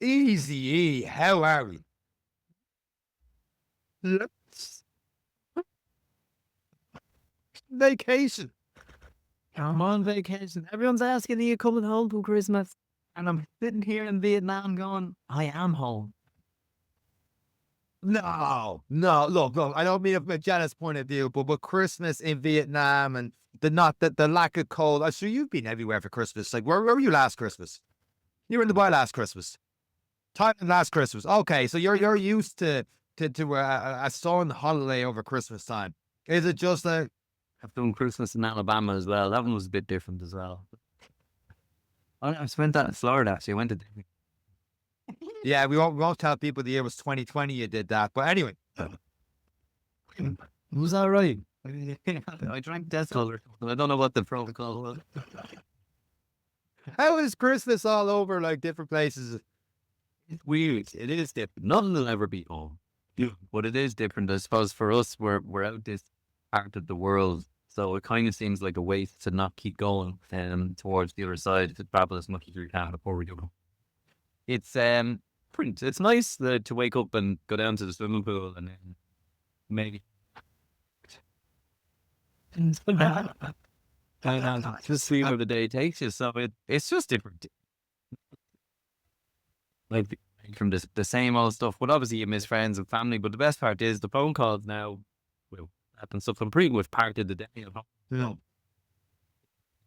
Easy, how are we? Let's vacation. I'm on vacation. Everyone's asking, are you coming home for Christmas? And I'm sitting here in Vietnam going, I am home. No. Look. I don't mean from a jealous point of view, but Christmas in Vietnam and the lack of cold. I'm sure you've been everywhere for Christmas. Like, where were you last Christmas? You were in Dubai last Christmas. Thailand last Christmas. Okay, so you're used to a sun holiday over Christmas time. Is it just a I've done Christmas in Alabama as well. That one was a bit different as well. I spent that in Florida, actually. I went to Disney. yeah? We won't tell people the year was 2020. You did that, but anyway. It was all right. I drank Death Color. I don't know what the protocol was. How is Christmas all over like different places? It's weird. It is different. Nothing will ever be home. But it is different. I suppose for us, we're out this part of the world. So it kind of seems like a waste to not keep going towards the other side to travel as much as we can before we do. It's print. It's nice to wake up and go down to the swimming pool and then maybe just see where the day takes you. So it's just different. Like from the same old stuff. But obviously you miss friends and family. But the best part is the phone calls now will happen. So I'm pretty much part of the day at home. Yeah.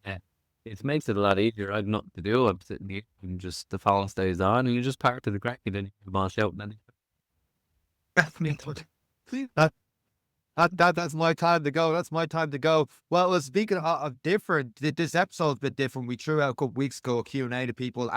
Yeah. It makes it a lot easier. I have nothing to do. I'm sitting here and just the phone stays on and you just part of the crack and then you bosh out and then That's my time to go. That's my time to go. Well, speaking of different, this episode's a bit different. We threw out a couple weeks ago a Q&A to people.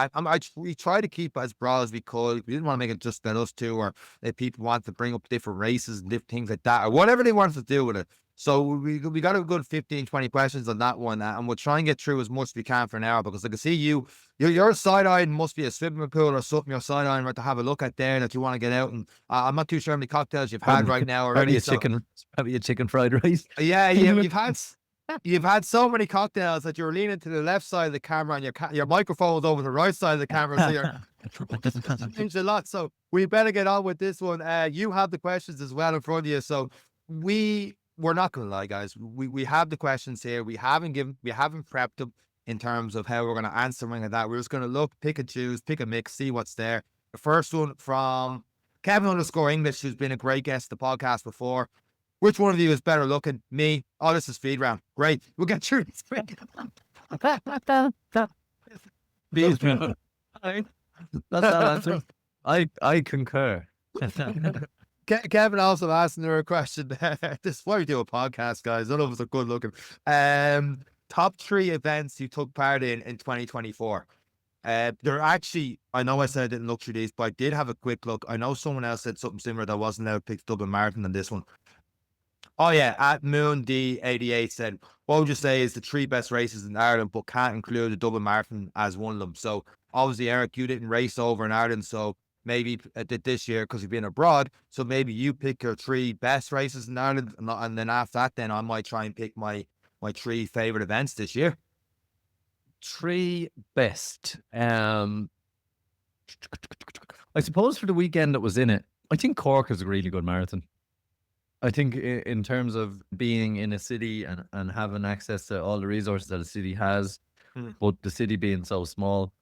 We try to keep it as broad as we could. We didn't want to make it just about us two, or if people want to bring up different races and different things like that, or whatever they want to do with it. So we got a good 15, 20 questions on that one, and we'll try and get through as much as we can for an hour, because I can see you're side-eyeing, must be a swimming pool or something you're side-eyeing right to have a look at there that you want to get out. And I'm not too sure how many cocktails you've had right now already. Probably a chicken fried rice. Yeah, you've had so many cocktails that you're leaning to the left side of the camera and your microphone's over the right side of the camera, so you're changed a lot. So we better get on with this one. You have the questions as well in front of you, so we're not gonna lie, guys. We have the questions here. We haven't prepped them in terms of how we're gonna answer them like that. We're just gonna look, pick and choose, pick a mix, see what's there. The first one from Kevin_English, who's been a great guest to the podcast before. Which one of you is better looking? Me. Oh, this is feed round. Great. We'll get through this. That's that answer. I concur. Kevin also asked another question. This is why we do a podcast, guys. None of us are good looking. Top 3 events you took part in 2024. They're actually, I know I said I didn't look through these, but I did have a quick look. I know someone else said something similar that wasn't allowed to pick Dublin Marathon than this one. Oh yeah, at Moon D88 said, what would you say is the 3 best races in Ireland, but can't include the Dublin Marathon as one of them? So obviously, Eric, you didn't race over in Ireland, so maybe did this year because you've been abroad. So maybe you pick your 3 best races in Ireland, and then after that, then I might try and pick my 3 favorite events this year. 3 best. I suppose for the weekend that was in it, I think Cork is a really good marathon. I think in terms of being in a city and having access to all the resources that a city has, but the city being so small.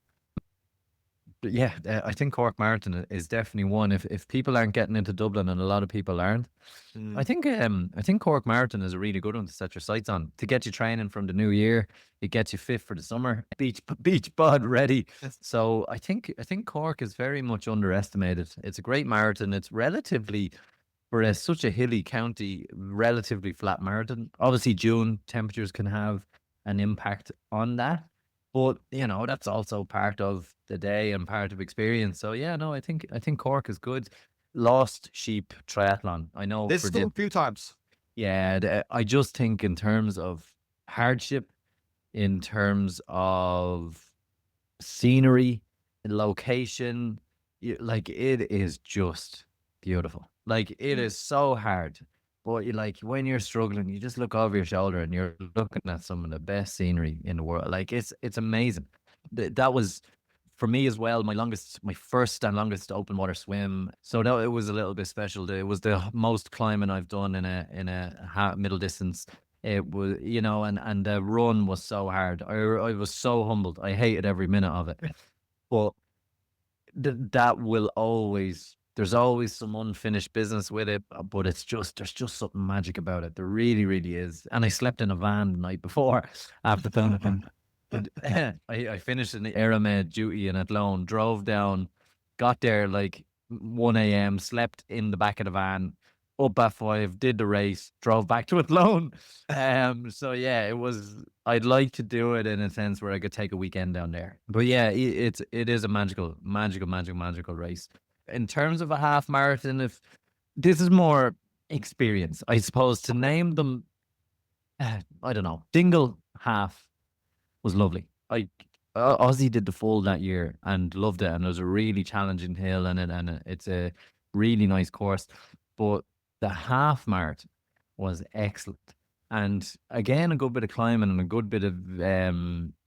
But yeah, I think Cork Marathon is definitely one. If people aren't getting into Dublin, and a lot of people aren't, I think Cork Marathon is a really good one to set your sights on, to get you training from the new year. It gets you fit for the summer, beach bod ready. So I think Cork is very much underestimated. It's a great marathon. It's relatively, for such a hilly county, relatively flat marathon. Obviously, June temperatures can have an impact on that, but that's also part of the day and part of experience. So yeah, no, I think Cork is good. Lost Sheep Triathlon. I know this is a few times. Yeah, I just think in terms of hardship, in terms of scenery, location, like it is just beautiful. Like it is so hard, but when you're struggling, you just look over your shoulder and you're looking at some of the best scenery in the world. Like it's amazing. That was for me as well, my first and longest open water swim. So that it was a little bit special. It was the most climbing I've done in a middle distance. It was, and the run was so hard. I was so humbled. I hated every minute of it. But that will always, there's always some unfinished business with it, but there's just something magic about it. There really, really is. And I slept in a van the night before after filming. I finished an Ironman duty in Athlone, drove down, got there like 1 a.m., slept in the back of the van, up at 5, did the race, drove back to Athlone. So yeah, I'd like to do it in a sense where I could take a weekend down there. But yeah, it is a magical race. In terms of a half marathon, if this is more experience, I suppose to name them, I don't know, Dingle half was lovely. Ozzy did the full that year and loved it, and it was a really challenging hill, and it's a really nice course. But the half marathon was excellent, and again a good bit of climbing and a good bit of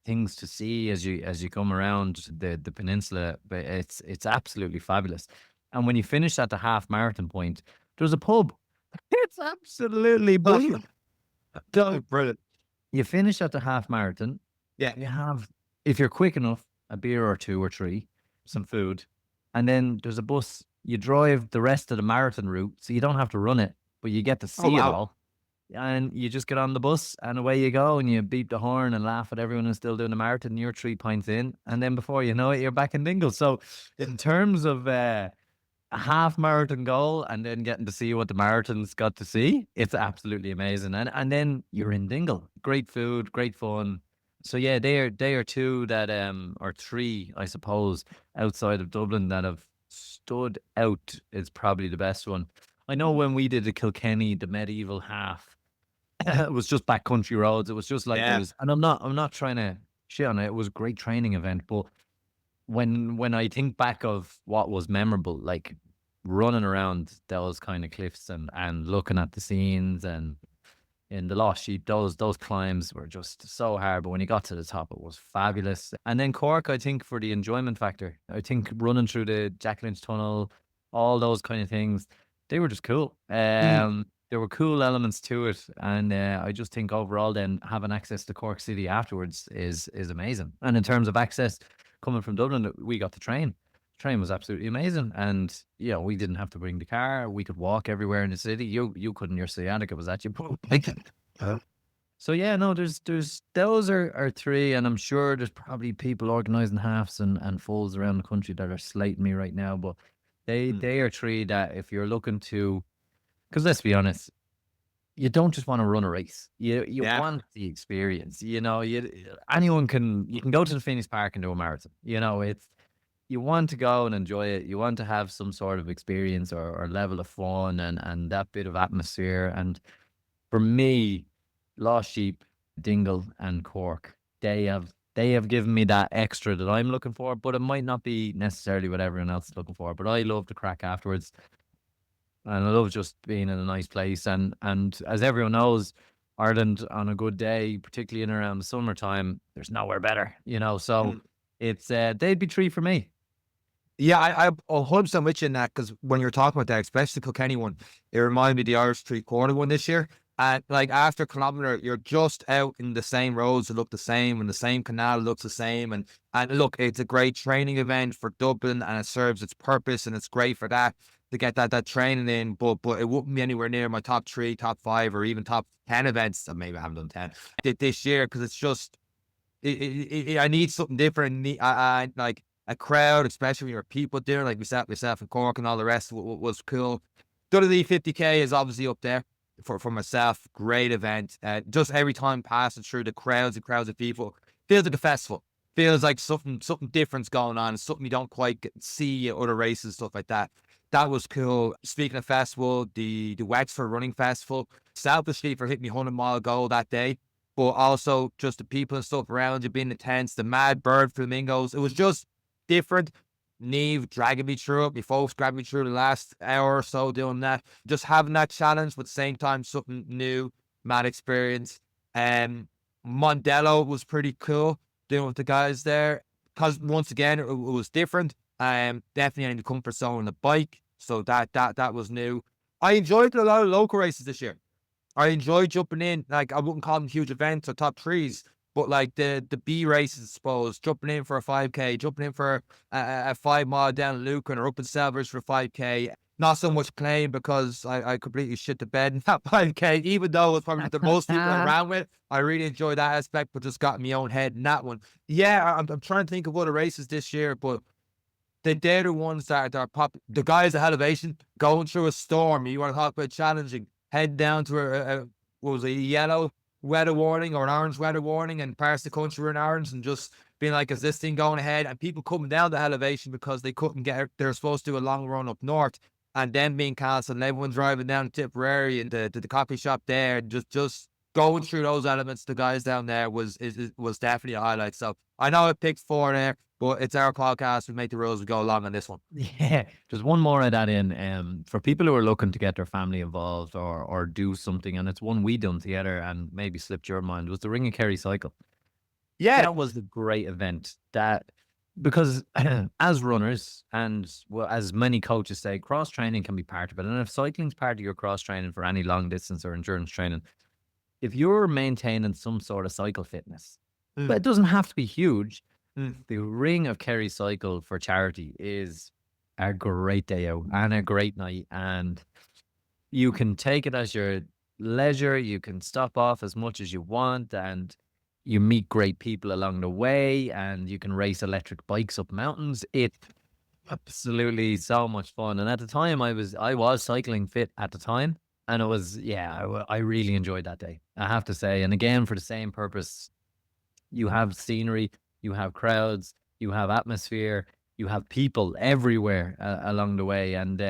things to see as you come around the peninsula. But it's absolutely fabulous. And when you finish at the half marathon point, there's a pub. It's absolutely brilliant. So Brilliant. you finish at the half marathon. Yeah. You have, if you're quick enough, a beer or two or three, some food, and then there's a bus. You drive the rest of the marathon route, so you don't have to run it, but you get to Oh, see it wow. all. And you just get on the bus, and away you go, and you beep the horn and laugh at everyone who's still doing the marathon. And you're 3 pints in, and then before you know it, you're back in Dingle. So, in terms of a half marathon goal, and then getting to see what the marathon's got to see, it's absolutely amazing. And then you're in Dingle. Great food, great fun. So yeah, they are two that or three, I suppose, outside of Dublin that have stood out is probably the best one. I know when we did the Kilkenny, the medieval half, it was just backcountry roads. It was just like Yeah. and I'm not trying to shit on it. It was a great training event, but when I think back of what was memorable, like running around those kind of cliffs and looking at the scenes, and in the Lost Sheep, those climbs were just so hard. But when you got to the top, it was fabulous. And then Cork, I think, for the enjoyment factor, I think running through the Jack Lynch Tunnel, all those kind of things, they were just cool. There were cool elements to it, and I just think overall, then having access to Cork City afterwards is amazing. And in terms of access, coming from Dublin, we got the train. Train was absolutely amazing, and we didn't have to bring the car. We could walk everywhere in the city. You couldn't. Your sciatica was at you. So yeah, no, there's those are three, and I'm sure there's probably people organising halves and fulls around the country that are slating me right now. But they are three that if you're looking to, because let's be honest, you don't just want to run a race. You Yeah. want the experience. Anyone you can go to the Phoenix Park and do a marathon. You want to go and enjoy it. You want to have some sort of experience or level of fun and that bit of atmosphere. And for me, Lost Sheep, Dingle, and Cork, they have given me that extra that I'm looking for, but it might not be necessarily what everyone else is looking for. But I love the crack afterwards. And I love just being in a nice place. And as everyone knows, Ireland on a good day, particularly in around the summertime, there's nowhere better, So it's they'd be three for me. Yeah, I'm 100% with you in that, because when you're talking about that, especially the Kilkenny one, it reminded me of the Irish three-quarter one this year. And like after a kilometre, you're just out in the same roads that look the same, and the same canal looks the same. And look, it's a great training event for Dublin, and it serves its purpose, and it's great for that to get that training in. But it wouldn't be anywhere near my top 3, top 5, or even top 10 events. Maybe I haven't done 10 this year, because it's just I need something different. I like a crowd, especially when you're people there, like myself in Cork and all the rest was cool. Dundee 50K is obviously up there for myself. Great event. Just every time passing through the crowds and crowds of people, feels like a festival. Feels like something different's going on. Something you don't quite see at other races, stuff like that. That was cool. Speaking of festival, the Wexford Running Festival, selfishly for hitting me 100-mile goal that day, but also just the people and stuff around you being intense, the mad bird flamingos. It was just different. Neve dragging me through it. My folks grabbed me through the last hour or so doing that. Just having that challenge, but at the same time, something new, mad experience. Mondello was pretty cool doing with the guys there. because once again, it was different. Definitely in the comfort zone on the bike. So that was new. I enjoyed a lot of local races this year. I enjoyed jumping in. Like, I wouldn't call them huge events or top threes, but like the B races, I suppose, jumping in for a 5K, jumping in for a 5 mile down Lucan or up in Selvers for 5K. Not so much claim because I completely shit the bed in that 5K, even though it was probably the most people I ran with. I really enjoyed that aspect, but just got in my own head in that one. Yeah, I'm trying to think of other races this year, but they're the ones that are pop. The guys at Elevation going through a storm. You want to talk about challenging? Head down to what was it, a yellow weather warning or an orange weather warning, and parts of the country were in orange, and just being like, is this thing going ahead? And people coming down to Elevation because they couldn't get. They're supposed to do a long run up north, and then being cancelled, and everyone driving down to Tipperary and the coffee shop there, and just going through those elements. The guys down there was definitely a highlight. So I know I picked 4 there, but it's our podcast. We make the rules. We go along on this one. Yeah, just one more I'd add in. For people who are looking to get their family involved or do something, and it's one we done together and maybe slipped your mind, was the Ring of Kerry cycle. Yeah. That was a great event. Because as runners and as many coaches say, cross training can be part of it. And if cycling's part of your cross training for any long distance or endurance training, if you're maintaining some sort of cycle fitness, but it doesn't have to be huge. The Ring of Kerry cycle for charity is a great day out and a great night. And you can take it as your leisure. You can stop off as much as you want, and you meet great people along the way, and you can race electric bikes up mountains. It's absolutely so much fun. And at the time, I was cycling fit at the time, and it was, I really enjoyed that day, I have to say. And again, for the same purpose, you have scenery, you have crowds, you have atmosphere, you have people everywhere along the way. And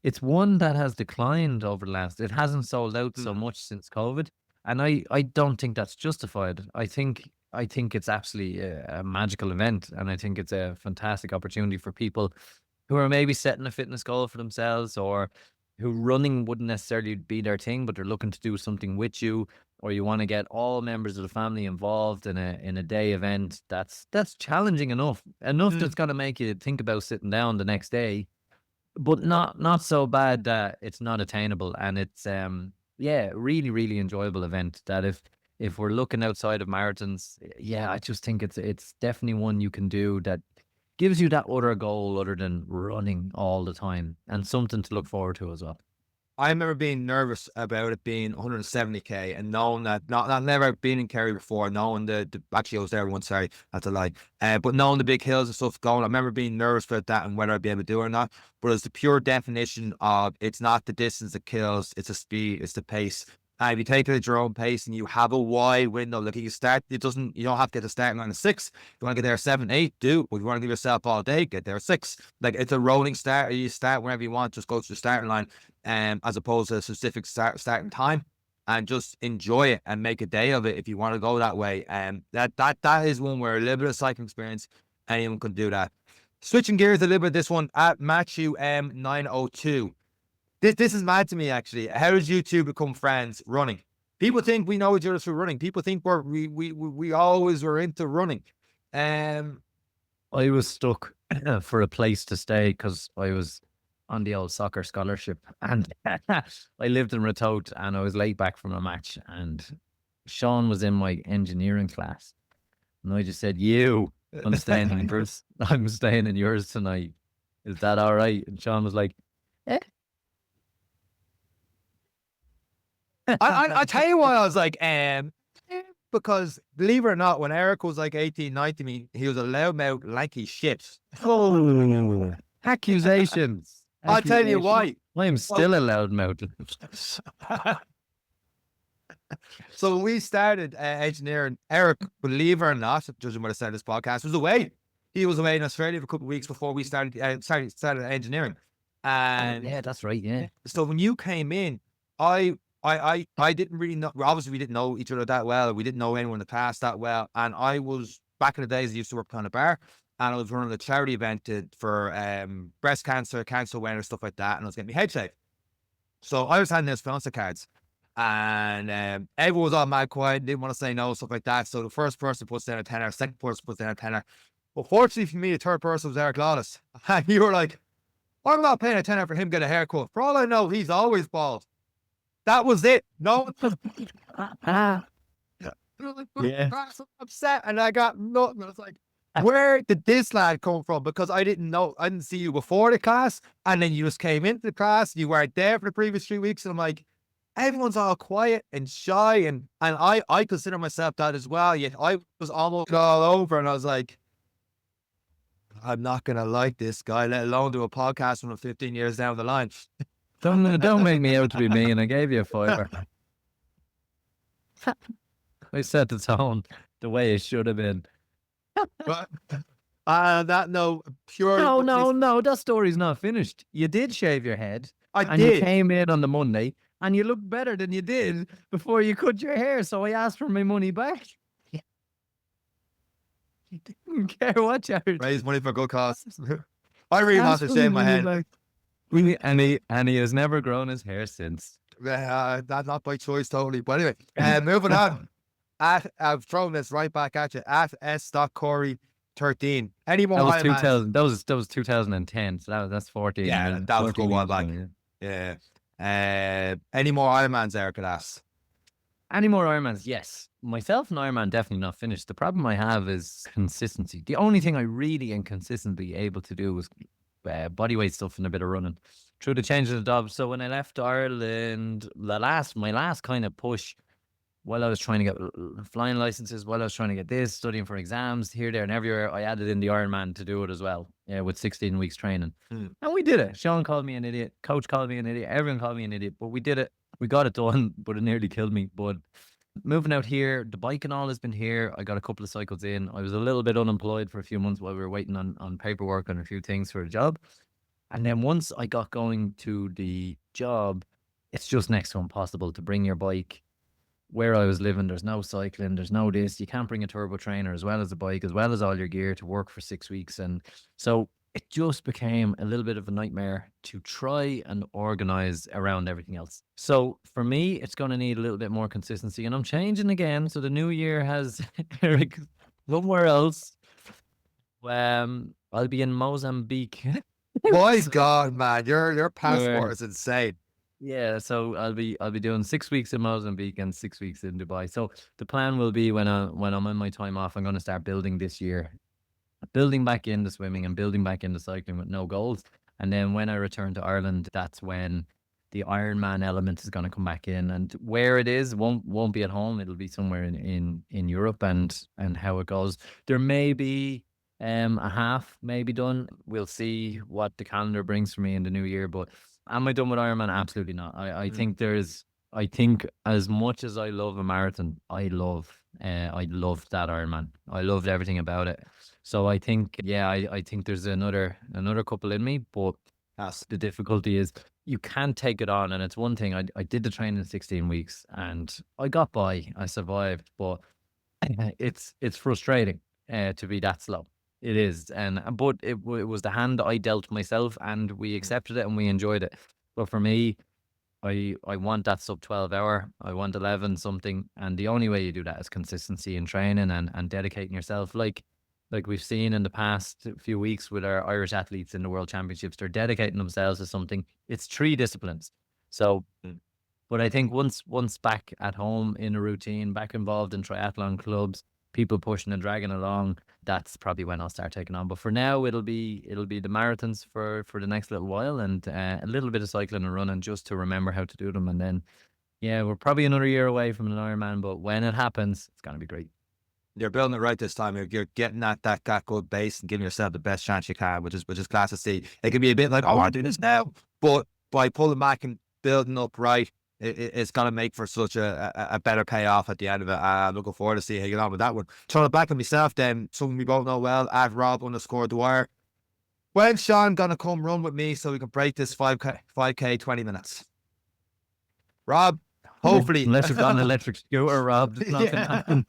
it's one that has declined over the last, it hasn't sold out so much since COVID. And I don't think that's justified. I think it's absolutely a magical event. And I think it's a fantastic opportunity for people who are maybe setting a fitness goal for themselves, or who running wouldn't necessarily be their thing, but they're looking to do something with you, or you want to get all members of the family involved in a day event that's challenging enough that's going to make you think about sitting down the next day, but not so bad that it's not attainable. And it's really, really enjoyable event that if we're looking outside of marathons, I just think it's definitely one you can do that gives you that other goal other than running all the time, and something to look forward to as well. I remember being nervous about it being 170K and knowing that I've never been in Kerry before, knowing actually I was there once, sorry, that's a lie. But knowing the big hills and stuff going, I remember being nervous about that and whether I'd be able to do it or not. But it's the pure definition of, it's not the distance that kills, it's the speed, it's the pace. And if you take it at your own pace and you have a wide window, like you start, you don't have to get the starting line at 6. If you want to get there at 7, 8, do. But if you want to give yourself all day, get there at 6. Like, it's a rolling start. You start whenever you want, just go to the starting line, as opposed to a specific starting time, and just enjoy it and make a day of it if you want to go that way. That is one where a little bit of cycling experience, anyone can do that. Switching gears a little bit, this one at Matthew M902. This is mad to me, actually. How did you two become friends running? People think we know each other through running. People think we always were into running. I was stuck for a place to stay because I was on the old soccer scholarship, and I lived in Ratoath, and I was late back from a match, and Sean was in my engineering class, and I just said, I'm staying in yours. I'm staying in yours tonight. Is that all right? And Sean was like, eh. I tell you why I was like, because believe it or not, when Eric was like 18, 19, he was a loudmouth, lanky shit. Oh, accusations. I'll tell you why. I'm still a loudmouth. So when we started engineering, Eric, believe it or not, judging by the start of this podcast, was away. He was away in Australia for a couple of weeks before we started engineering. And yeah, that's right. Yeah. So when you came in, I didn't really know. Obviously, we didn't know each other that well. We didn't know anyone in the past that well. And I was, back in the days, I used to work on a bar, and I was running a charity event for breast cancer awareness, stuff like that. And I was getting my head shaved. So I was handing out sponsor cards, and everyone was all mad quiet, didn't want to say no, stuff like that. So the first person puts down a tenner, second person puts down a tenner. Fortunately for me, the third person was Eric Lawless. And you were like, I'm not paying a tenner for him to get a haircut. For all I know, he's always bald. That was it. No one Yeah. upset, and I got nothing. I was like, where did this lad come from? Because I didn't know, I didn't see you before the class, and then you just came into the class. You weren't there for the previous 3 weeks, and I'm like, everyone's all quiet and shy, and I consider myself that as well. Yet I was almost all over, and I was like, I'm not gonna like this guy, let alone do a podcast when I'm 15 years down the line. Don't make me out to be mean. I gave you a fiver. I set the tone the way it should have been. But that no pure. No. That story's not finished. You did shave your head. I And you did. came in on the Monday and you looked better than you did before you cut your hair. So I asked for my money back. You didn't care what, Jared. Raise money for good cause. I really want to shave my head. And he has never grown his hair since. That's not by choice, totally. But anyway, moving on. I've thrown this right back at you. At s.corey13. Any more? That was Ironmans? 2000. That was 2010. So that's 14. Yeah, years- that was a good 14 while years back. ago, Yeah. Any more Ironmans there could ask? Any more Ironmans? Yes. Myself and Ironman definitely not finished. The problem I have is consistency. The only thing I really inconsistently able to do was bodyweight stuff and a bit of running. Through the change of the job. So when I left Ireland, my last kind of push, while I was trying to get flying licenses, while I was trying to get this, studying for exams here, there, and everywhere, I added in the Ironman to do it as well. Yeah, with 16 weeks training, and we did it. Sean called me an idiot. Coach called me an idiot. Everyone called me an idiot, but we did it. We got it done, but it nearly killed me. But moving out here, the bike and all has been here. I got a couple of cycles in. I was a little bit unemployed for a few months while we were waiting on paperwork and a few things for a job. And then once I got going to the job, it's just next to impossible to bring your bike. Where I was living, there's no cycling, there's no this. You can't bring a turbo trainer as well as a bike, as well as all your gear to work for 6 weeks. And so it just became a little bit of a nightmare to try and organize around everything else. So for me, it's going to need a little bit more consistency, and I'm changing again. So the new year has Eric somewhere else. I'll be in Mozambique. My God, man, your passport is insane. Yeah, so I'll be doing 6 weeks in Mozambique and 6 weeks in Dubai. So the plan will be when I'm on my time off, I'm going to start building this year, building back into swimming and building back into cycling with no goals. And then when I return to Ireland, that's when the Ironman element is going to come back in. And where it is won't be at home. It'll be somewhere in Europe, and how it goes. There may be a half maybe done. We'll see what the calendar brings for me in the new year. But am I done with Ironman? Absolutely not. I think as much as I love a marathon, I love that Ironman. I loved everything about it. So I think, I think there's another couple in me, but the difficulty is you can't take it on. And it's one thing, I did the training in 16 weeks and I got by, I survived, but it's frustrating to be that slow. It is. But it was the hand I dealt myself, and we accepted it and we enjoyed it. But for me, I want that sub 12 hour. I want 11 something. And the only way you do that is consistency in training and dedicating yourself. Like we've seen in the past few weeks with our Irish athletes in the World Championships, they're dedicating themselves to something. It's 3 disciplines. So, but I think once back at home in a routine, back involved in triathlon clubs, people pushing and dragging along, that's probably when I'll start taking on. But for now, it'll be the marathons for the next little while, and a little bit of cycling and running just to remember how to do them. And then, we're probably another year away from an Ironman, but when it happens, it's going to be great. You're building it right this time. You're getting that good base and giving yourself the best chance you can, which is class to see. It can be a bit like, oh, I want to do this now, but by pulling back and building up right, it's going to make for such a better payoff at the end of it. I'm looking forward to see how you get on with that one. Throwing it back to myself then, something we both know well, at Rob_Dwyer. When's Sean going to come run with me so we can break this 5K 20 minutes? Rob, hopefully. Unless you've got an electric scooter, Rob, it's not going to happen.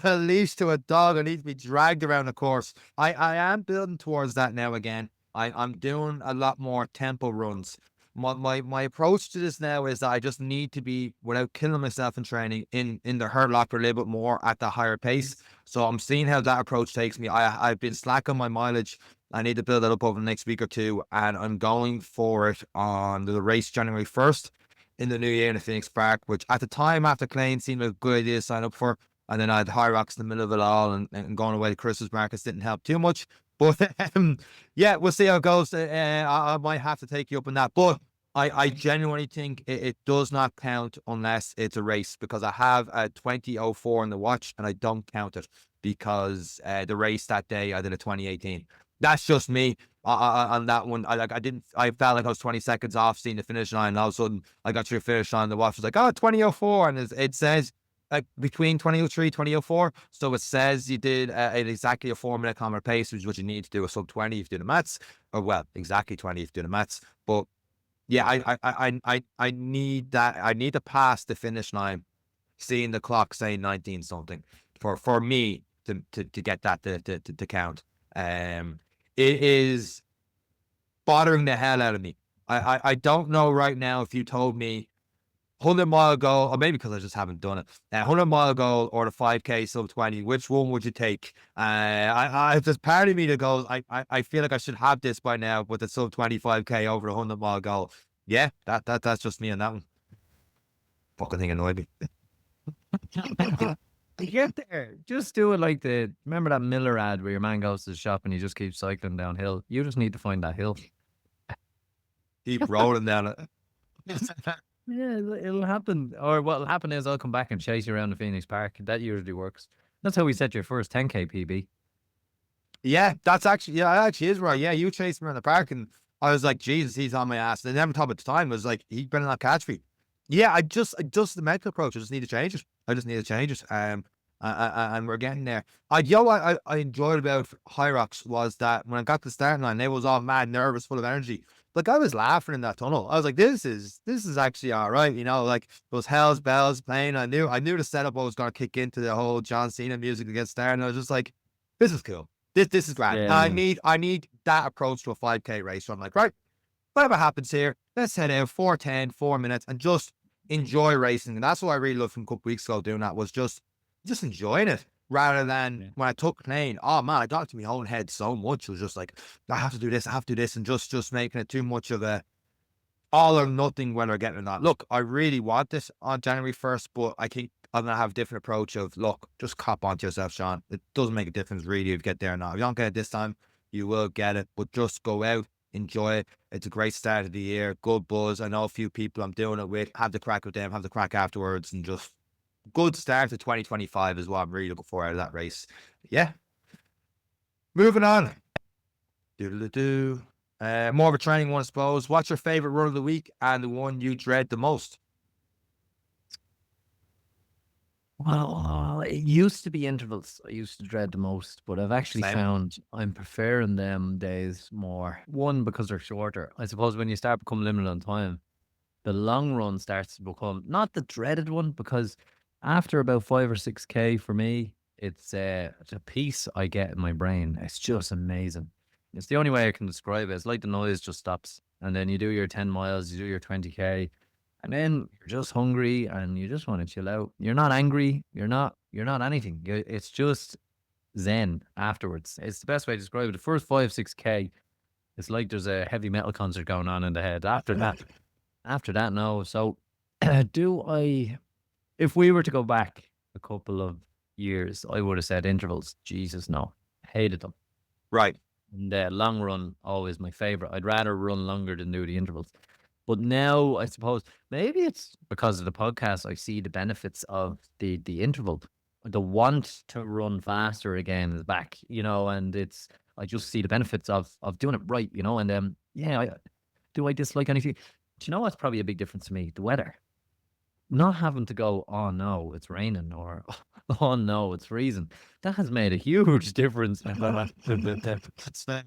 A leash to a dog, I need to be dragged around the course. I am building towards that now again. I'm doing a lot more tempo runs. my approach to this now is that I just need to be, without killing myself in training, in the hurt locker a little bit more at the higher pace. So I'm seeing how that approach takes me. I've been slack on my mileage. I need to build that up over the next week or two, and I'm going for it on the race January 1st in the new year in the Phoenix Park, which at the time after Klein seemed like a good idea to sign up for. And then I had High Rocks in the middle of it all, and going away to Christmas markets didn't help too much. But yeah, we'll see how it goes. I might have to take you up on that. But I genuinely think it does not count unless it's a race, because I have a 20:04 in the watch and I don't count it because the race that day I did a 20:18. That's just me on that one. I felt like I was 20 seconds off seeing the finish line. And all of a sudden I got to the finish line. The watch was like, oh, 20:04. And it says like between 20:03, 20:04. So it says you did exactly a 4 minute kilometer pace, which is what you need to do, a sub 20 if you do the maths, or well, exactly 20 if you do the maths. But yeah, I need that. I need to pass the finish line, seeing the clock saying 19 something for me to get that to count. It is bothering the hell out of me. I don't know right now if you told me 100-mile goal, or maybe because I just haven't done it. 100-mile goal or the 5K sub 20, which one would you take? There's part of me that goes, I feel like I should have this by now, with the sub 25K over a 100-mile goal. Yeah, that's just me on that one. Fucking thing annoyed me. To get there, just do it like remember that Miller ad where your man goes to the shop and he just keeps cycling downhill? You just need to find that hill. Keep rolling down it. Yeah, it'll happen. Or what'll happen is I'll come back and chase you around the Phoenix Park. That usually works. That's how we set your first 10K PB. Yeah, that actually is right. Yeah, you chased me around the park, and I was like, Jesus, he's on my ass. And every time at the time was like, he better not catch me. Yeah, I just the mental approach. I just need to change it. I just need to change it. And we're getting there. I enjoyed about High Rocks was that when I got to the starting line, they was all mad, nervous, full of energy. Like I was laughing in that tunnel. I was like, this is actually all right. Like those Hell's Bells playing. I knew the setup was going to kick into the whole John Cena music against there, and I was just like, this is cool. This is grand. Yeah. I need that approach to a 5K race. So I'm like, right, whatever happens here, let's head out 4:10, 4 minutes, and just enjoy racing. And that's what I really loved from a couple weeks ago doing that, was just enjoying it, rather than when I took plane. Oh man, I got into my own head so much. It was just like, I have to do this, and just making it too much of a all or nothing when we're getting that. Look, I really want this on January 1st, but I think I'm gonna have a different approach of, look, just cop onto yourself, Sean. It doesn't make a difference really if you get there or not. If you don't get it this time, you will get it. But just go out, enjoy it. It's a great start of the year, good buzz. I know a few people I'm doing it with. Have the crack with them, have the crack afterwards, and just good start to 2025 is what I'm really looking for out of that race. Yeah. Moving on. Doodle-doo. More of a training one, I suppose. What's your favorite run of the week and the one you dread the most? Well, it used to be intervals I used to dread the most, but I've actually Same. found I'm preferring them days more. One, because they're shorter. I suppose when you start becoming limited on time, the long run starts to become not the dreaded one, because after about 5 or 6K for me, it's a peace I get in my brain. It's just amazing. It's the only way I can describe it. It's like the noise just stops, and then you do your 10 miles, you do your 20K, and then you're just hungry and you just want to chill out. You're not angry. You're not anything. It's just zen afterwards. It's the best way to describe it. The first 5, 6K, it's like there's a heavy metal concert going on in the head. After that, no. So if we were to go back a couple of years, I would have said intervals. Jesus, no. Hated them. Right. And long run, always my favorite. I'd rather run longer than do the intervals. But now, I suppose, maybe it's because of the podcast, I see the benefits of the interval. The want to run faster again is back, and I just see the benefits of doing it right, and do I dislike anything? Do you know what's probably a big difference to me? The weather. Not having to go, oh no, it's raining, or oh no, it's freezing. That has made a huge difference. That's fair.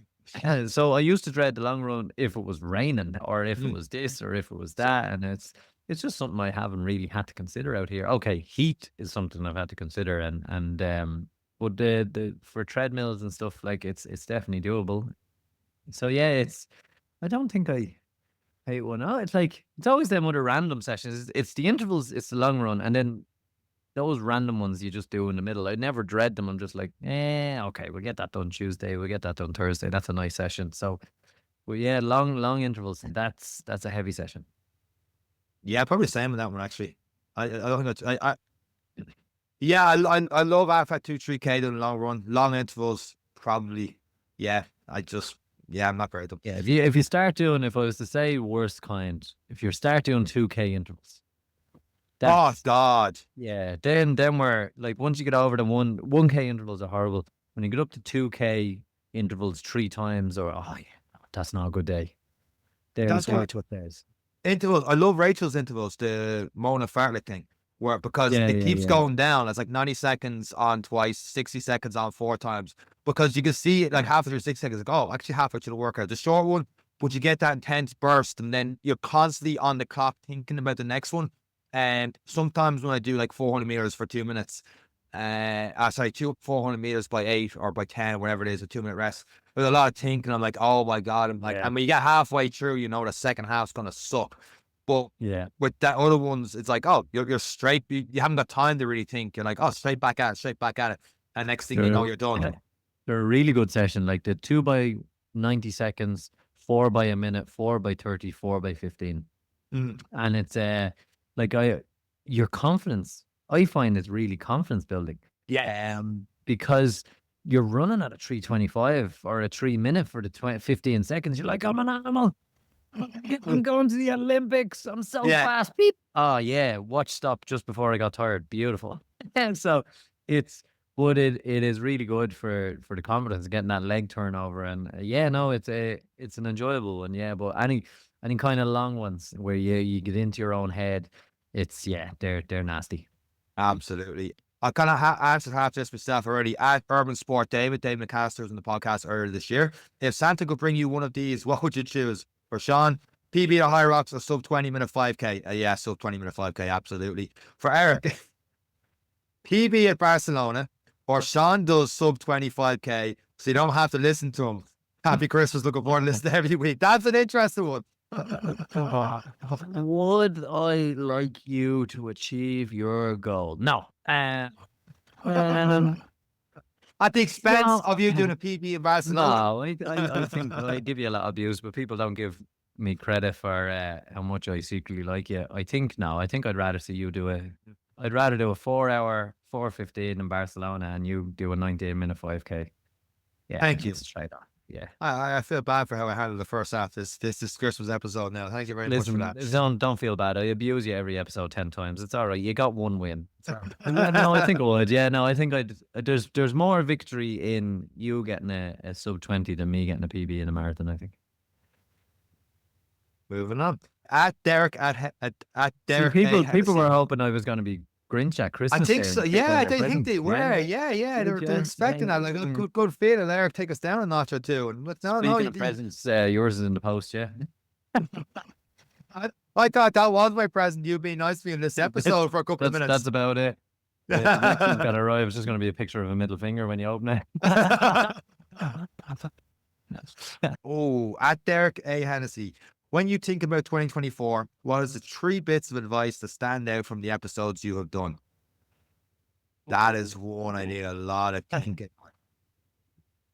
So I used to dread the long run if it was raining, or if it was this, or if it was that, and it's just something I haven't really had to consider out here. Okay, heat is something I've had to consider, and but the for treadmills and stuff, like it's definitely doable. So yeah, I don't think I hate one. Oh, it's like, it's always them other random sessions. It's the intervals, it's the long run, and then those random ones you just do in the middle. I never dread them. I'm just like, okay, we'll get that done Tuesday. We'll get that done Thursday. That's a nice session. So, well, yeah, long intervals. That's a heavy session. Yeah, probably the same with that one actually. I don't think yeah, I love half at 2-3K doing a long run, long intervals. Probably, yeah. I'm not great at them. Yeah, if you start doing, if I was to say worst kind, if you start doing 2K intervals, Oh God, yeah, then we're like, once you get over the 1K intervals are horrible. When you get up to 2K intervals 3 times, or yeah, that's not a good day. that's They're what tough days. intervals. I love Rachel's intervals, the Mona Fartlek thing, where because it keeps going down. It's like 90 seconds on twice, 60 seconds on 4 times. Because you can see it like halfway through 6 seconds, like, oh, actually halfway through the workout. The short one, but you get that intense burst, and then you're constantly on the clock thinking about the next one. And sometimes when I do like 400 meters for 2 minutes, sorry, 400 meters by 8 or by 10, whatever it is, a 2 minute rest. There's a lot of thinking. I'm like, oh my God. I'm like, and when you get halfway through, you know the second half's gonna suck. But with that other ones, it's like, oh, you're straight. You haven't got time to really think. You're like, oh, straight back at it. And next thing you know, you're done. They're a really good session. Like the 2 by 90 seconds, 4 by a minute, 4 by 30, 4 by 15. And it's like your confidence, I find it's really confidence building. Yeah. Because you're running at a 3:25 or a 3 minute for the 15 seconds. You're like, I'm an animal. I'm going to the Olympics. I'm so fast. Beep. Oh yeah, watch stop just before I got tired. Beautiful. And so but it is really good for the confidence, getting that leg turnover, and it's an enjoyable one. Yeah, but any kind of long ones where you get into your own head, they're nasty. Absolutely. I kind of answered half this myself already. At Urban Sport David McAllister was on the podcast earlier this year. If Santa could bring you one of these, what would you choose? For Sean, PB at High Rocks or sub 20-minute 5K? Yeah, sub 20-minute 5K, absolutely. For Eric, PB at Barcelona, or Sean does sub 25K, so you don't have to listen to him. Happy Christmas, looking forward to listening every week. That's an interesting one. Would I like you to achieve your goal? No. At the expense of you doing a PB in Barcelona? No, I think I give you a lot of abuse, but people don't give me credit for how much I secretly like you. I think I'd rather see you do I'd rather do a 4-hour 4:15 in Barcelona and you do a 19-minute 5K. Yeah, thank you. Straight on. Yeah, I feel bad for how I handled the first half. This Christmas episode. Now, thank you very much for that. Don't feel bad. I abuse you every episode 10 times. It's all right. You got one win. No, I think I would. Yeah, no, I think there's more victory in you getting a sub 20 than me getting a PB in a marathon, I think. Moving on. At Derek at Derek. See, people were hoping I was going to be Grinch at Christmas. I think so. Yeah, I think they were. Yeah. They're expecting that. Like, good feeling there. Take us down a notch or two. And speaking of presents, yours is in the post. Yeah. I thought that was my present. You being nice to me in this episode for a couple of minutes. That's about it. The next one's got to arrive. It's just going to be a picture of a middle finger when you open it. Oh, at Derek A. Hennessy. When you think about 2024, what is the 3 bits of advice that stand out from the episodes you have done? That is one I need a lot of thinking.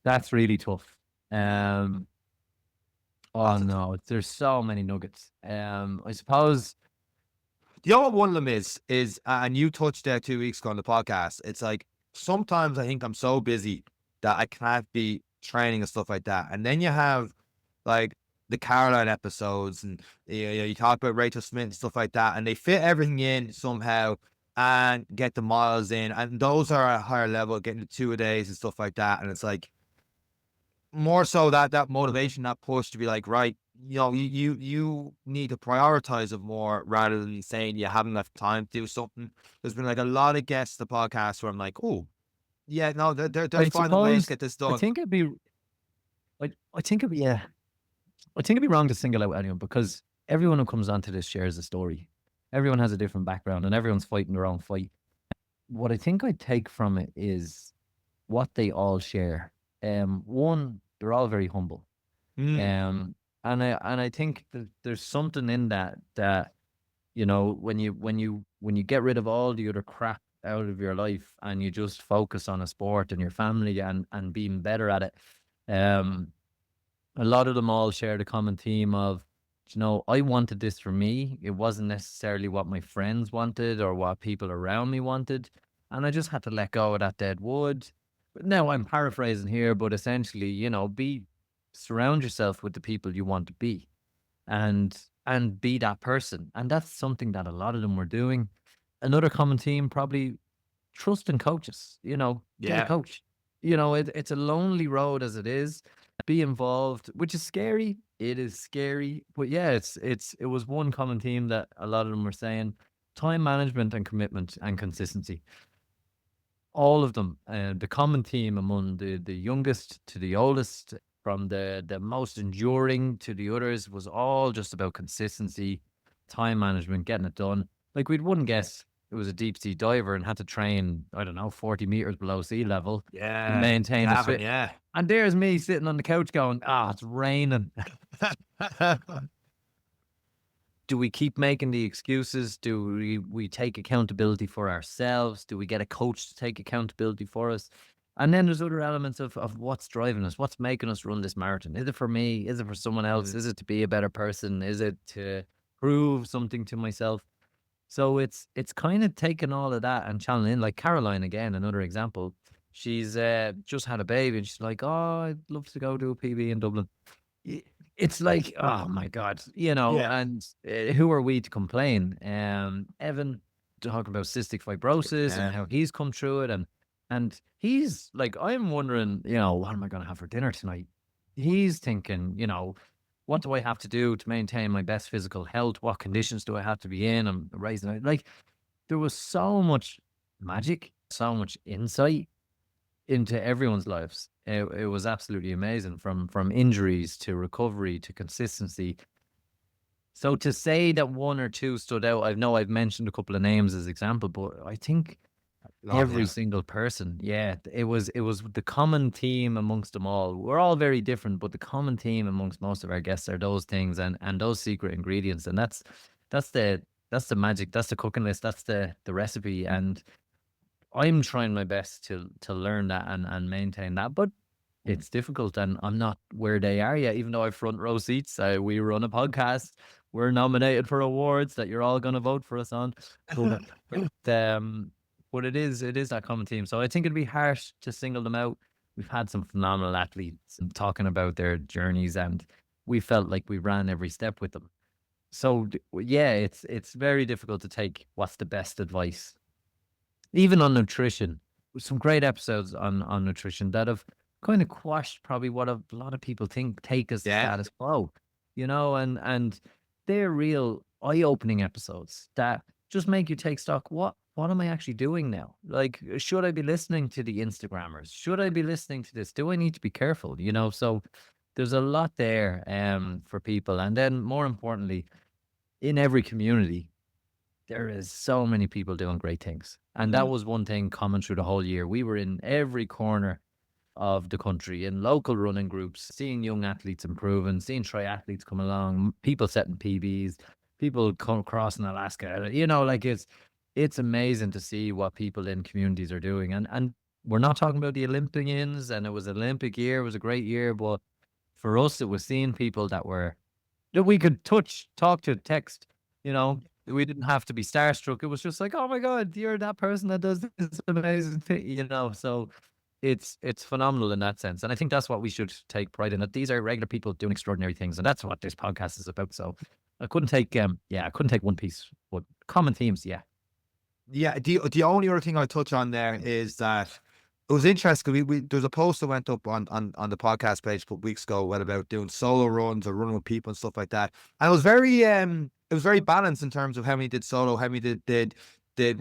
That's really tough. Oh no, there's so many nuggets. I suppose the other one of them is and you touched there 2 weeks ago on the podcast. It's like sometimes I think I'm so busy that I can't be training and stuff like that. And then you have like the Caroline episodes, and you talk about Rachel Smith and stuff like that, and they fit everything in somehow and get the miles in, and those are at a higher level, getting the 2-a-days and stuff like that. And it's like more so that motivation, that push to be like, right, you need to prioritize it more rather than saying you haven't enough time to do something. There's been like a lot of guests on the podcast where I'm like, oh yeah, no, they're finding ways to get this done. I think it'd be wrong to single out anyone, because everyone who comes onto this shares a story. Everyone has a different background and everyone's fighting their own fight. What I think I'd take from it is what they all share. One, they're all very humble. And I think that there's something in that, you know, when you get rid of all the other crap out of your life and you just focus on a sport and your family and being better at it. Um, a lot of them all share the common theme of, you know, I wanted this for me. It wasn't necessarily what my friends wanted or what people around me wanted. And I just had to let go of that dead wood. But now I'm paraphrasing here, but essentially, you know, surround yourself with the people you want to be and be that person. And that's something that a lot of them were doing. Another common theme, probably trust in coaches, you know, get a Yeah. coach. You know, it's a lonely road as it is. Be involved, which is scary. It is scary. But yeah, it was one common theme that a lot of them were saying. Time management and commitment and consistency. All of them. The common theme among the youngest to the oldest, from the most enduring to the others, was all just about consistency, time management, getting it done. Like, we wouldn't guess it was a deep sea diver and had to train, I don't know, 40 meters below sea level to Yeah. maintain a Gavin, fit. yeah. And there's me sitting on the couch going, ah, it's raining. Do we keep making the excuses? Do we take accountability for ourselves? Do we get a coach to take accountability for us? And then there's other elements of what's driving us, what's making us run this marathon. Is it for me? Is it for someone else? Mm. Is it to be a better person? Is it to prove something to myself? So it's kind of taking all of that and channeling in. Like Caroline, again, another example. She's just had a baby and she's like, oh, I'd love to go do a PB in Dublin. I It's like, oh my god, you know, Yeah. and, who are we to complain? Evan talking about cystic fibrosis and Yeah. how he's come through it, and he's like, I'm wondering, you know, what am I gonna have for dinner tonight? He's thinking, you know, what do I have to do to maintain my best physical health? What conditions do I have to be in? I'm raising like, there was so much magic, so much insight into everyone's lives. It was absolutely amazing, from injuries to recovery to consistency. So to say that one or two stood out, I know I've mentioned a couple of names as example, but I think Love, every yeah. single person, yeah, it was the common theme amongst them all. We're all very different, but the common theme amongst most of our guests are those things and those secret ingredients, and that's the that's the magic, that's the cooking list, that's the recipe, and I'm trying my best to learn that and maintain that, but it's difficult, and I'm not where they are yet. Even though I have front row seats, we run a podcast, we're nominated for awards that you're all going to vote for us on. But, um, but it is that common theme. So I think it'd be harsh to single them out. We've had some phenomenal athletes and talking about their journeys, and we felt like we ran every step with them. So yeah, it's very difficult to take what's the best advice, even on nutrition. Some great episodes on nutrition that have kind of quashed probably what a lot of people take as the Yeah. status quo, you know, and they're real eye-opening episodes that just make you take stock. What am I actually doing now? Like, should I be listening to the Instagrammers? Should I be listening to this? Do I need to be careful? You know, so there's a lot there for people. And then more importantly, in every community, there is so many people doing great things. And that Mm. was one thing common through the whole year. We were in every corner of the country in local running groups, seeing young athletes improving, seeing triathletes come along, people setting PBs, people crossing Alaska. You know, like it's amazing to see what people in communities are doing. And we're not talking about the Olympians, and it was an Olympic year, it was a great year, but for us it was seeing people that we could touch, talk to, text, you know. We didn't have to be starstruck. It was just like, "Oh my god, you're that person that does this amazing thing," you know? So, it's phenomenal in that sense, and I think that's what we should take pride in, that these are regular people doing extraordinary things, and that's what this podcast is about. So, I couldn't take one piece, but common themes, yeah. Yeah, the only other thing I touch on there is that it was interesting. We there's a post that went up on the podcast page a couple weeks ago, what about doing solo runs or running with people and stuff like that. And it was very balanced in terms of how many did solo, how many did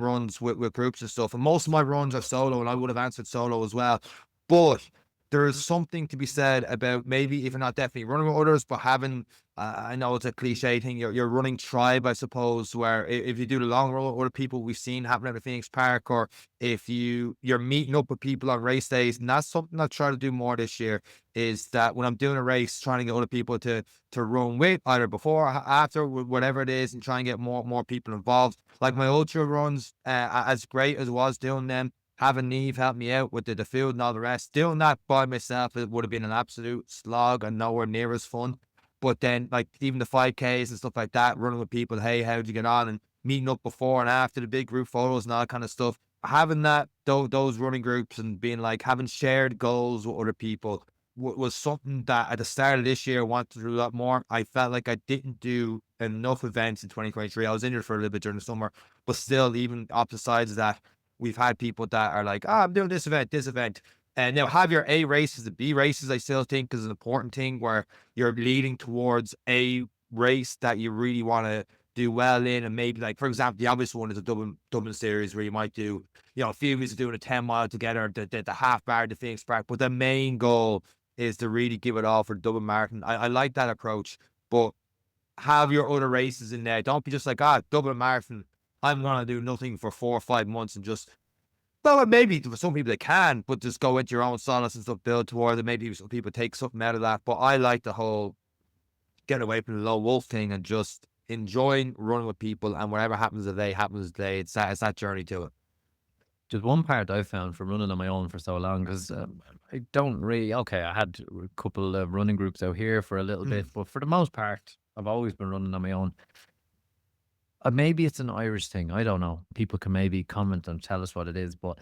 runs with groups and stuff. And most of my runs are solo, and I would have answered solo as well. But there is something to be said about maybe, if not definitely running with others, but having, I know it's a cliche thing, your running tribe, I suppose, where if you do the long run with other people we've seen happen at the Phoenix Park, or if you're meeting up with people on race days, and that's something I try to do more this year, is that when I'm doing a race, trying to get other people to run with, either before or after, whatever it is, and try and get more people involved. Like my ultra runs, as great as it was doing them, having Neve help me out with the field and all the rest, doing that by myself, it would have been an absolute slog and nowhere near as fun. But then, like, even the 5Ks and stuff like that, running with people, hey, how'd you get on? And meeting up before and after the big group photos and all that kind of stuff. Having that, those running groups, and being like, having shared goals with other people was something that at the start of this year I wanted to do a lot more. I felt like I didn't do enough events in 2023. I was injured for a little bit during the summer, but still, even opposite sides of that, we've had people that are like, I'm doing this event, this event. And now have your A races, the B races, I still think is an important thing, where you're leading towards a race that you really want to do well in. And maybe, like, for example, the obvious one is a Dublin series, where you might do, a few of you are doing a 10 mile together, the half bar, the Phoenix Park. But the main goal is to really give it all for Dublin Marathon. I like that approach, but have your other races in there. Don't be just like, Dublin Marathon, I'm gonna do nothing for 4 or 5 months and just, well, maybe for some people they can, but just go into your own solace and stuff, build towards it. Maybe some people take something out of that. But I like the whole get away from the low wolf thing and just enjoying running with people, and whatever happens today happens today. It's that journey to it. Just one part I found from running on my own for so long, because I don't really, okay, I had a couple of running groups out here for a little Mm. bit, but for the most part, I've always been running on my own. Maybe it's an Irish thing. I don't know. People can maybe comment and tell us what it is. But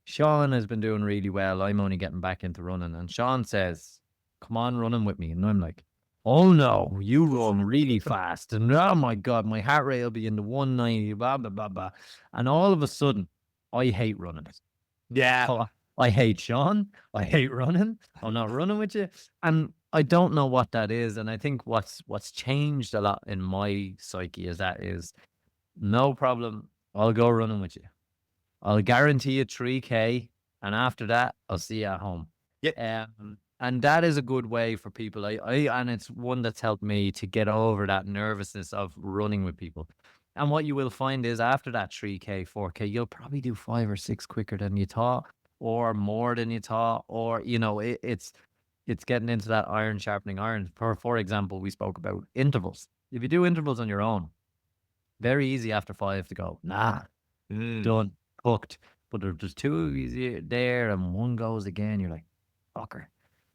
Sean has been doing really well. I'm only getting back into running. And Sean says, come on, running with me. And I'm like, oh no, you run really fast. And oh my God, my heart rate will be in the 190, blah, blah, blah, blah. And all of a sudden, I hate running. Yeah. Oh, I hate Sean. I hate running. I'm not running with you. And I don't know what that is. And I think what's changed a lot in my psyche is no problem. I'll go running with you. I'll guarantee you 3K. And after that, I'll see you at home. Yeah. And that is a good way for people. And it's one that's helped me to get over that nervousness of running with people. And what you will find is after that 3K, 4K, you'll probably do 5 or 6 quicker than you thought, or more than you thought, or it's getting into that iron sharpening iron. For example, we spoke about intervals. If you do intervals on your own, very easy after 5 to go, nah, Mm. done, cooked. But there's two of you there and one goes again, you're like, fucker.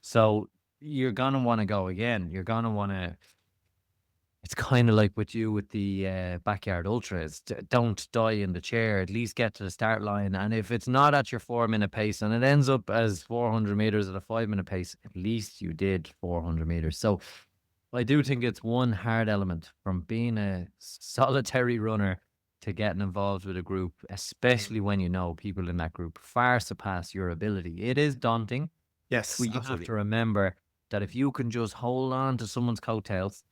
So you're gonna want to go again. You're gonna want to. It's kind of like with you with the backyard ultras. Don't die in the chair. At least get to the start line. And if it's not at your 4 minute pace and it ends up as 400 meters at a 5 minute pace, at least you did 400 meters. So I do think it's one hard element from being a solitary runner to getting involved with a group, especially when you know people in that group far surpass your ability. It is daunting, Yes, but you have absolutely. to remember that if you can just hold on to someone's coattails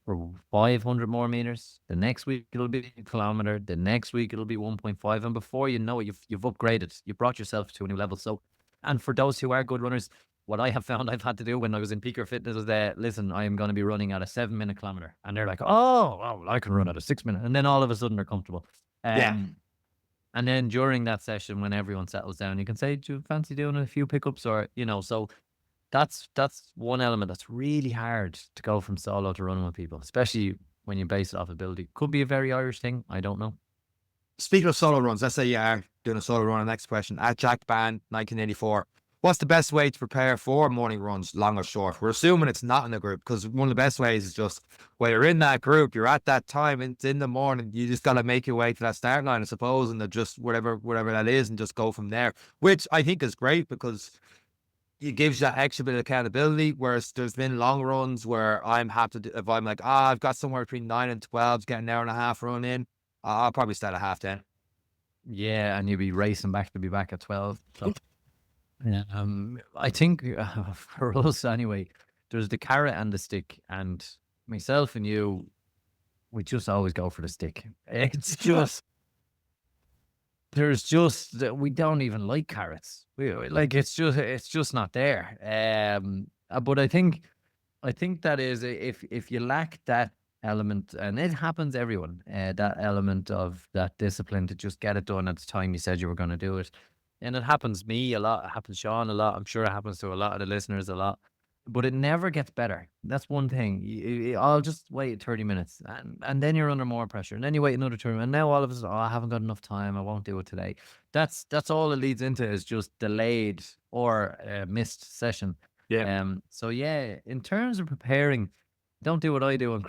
for 500 more meters, the next week it'll be a kilometer, the next week it'll be 1.5, and before you know it, you've upgraded, you brought yourself to a new level. So, and for those who are good runners, what I have found I've had to do when I was in peaker fitness is that, listen, I am going to be running at a 7 minute kilometer, and they're like, oh, well, I can run at a 6 minute, and then all of a sudden they're comfortable. Yeah. And then during that session, when everyone settles down, you can say, do you fancy doing a few pickups, or so that's one element that's really hard to go from solo to running with people, especially when you base it off ability. Could be a very Irish thing. I don't know. Speaking of solo runs, let's say you are doing a solo run. Next question. At Jack Band 1984, what's the best way to prepare for morning runs, long or short? We're assuming it's not in a group, because one of the best ways is just when you're in that group, you're at that time, it's in the morning. You just got to make your way to that start line, I suppose, and then just whatever that is, and just go from there, which I think is great because it gives you that extra bit of accountability. Whereas there's been long runs where I'm have to, if I'm like, I've got somewhere between 9 and 12 to get an hour and a half run in, I'll probably start at half 10. Yeah, and you'll be racing back to be back at 12. So, yeah, I think for us anyway, there's the carrot and the stick, and myself and you, we just always go for the stick. It's just there's just we don't even like carrots. Like it's just not there. But I think that is if you lack that element, and it happens to everyone, that element of that discipline to just get it done at the time you said you were going to do it. And it happens to me a lot. It happens to Sean a lot. I'm sure it happens to a lot of the listeners a lot. But it never gets better. That's one thing. I'll just wait 30 minutes, and then you're under more pressure. And then you wait another 30 and now all of a sudden, oh, I haven't got enough time. I won't do it today. That's all it leads into, is just delayed or missed session. Yeah. So yeah, in terms of preparing, don't do what I do on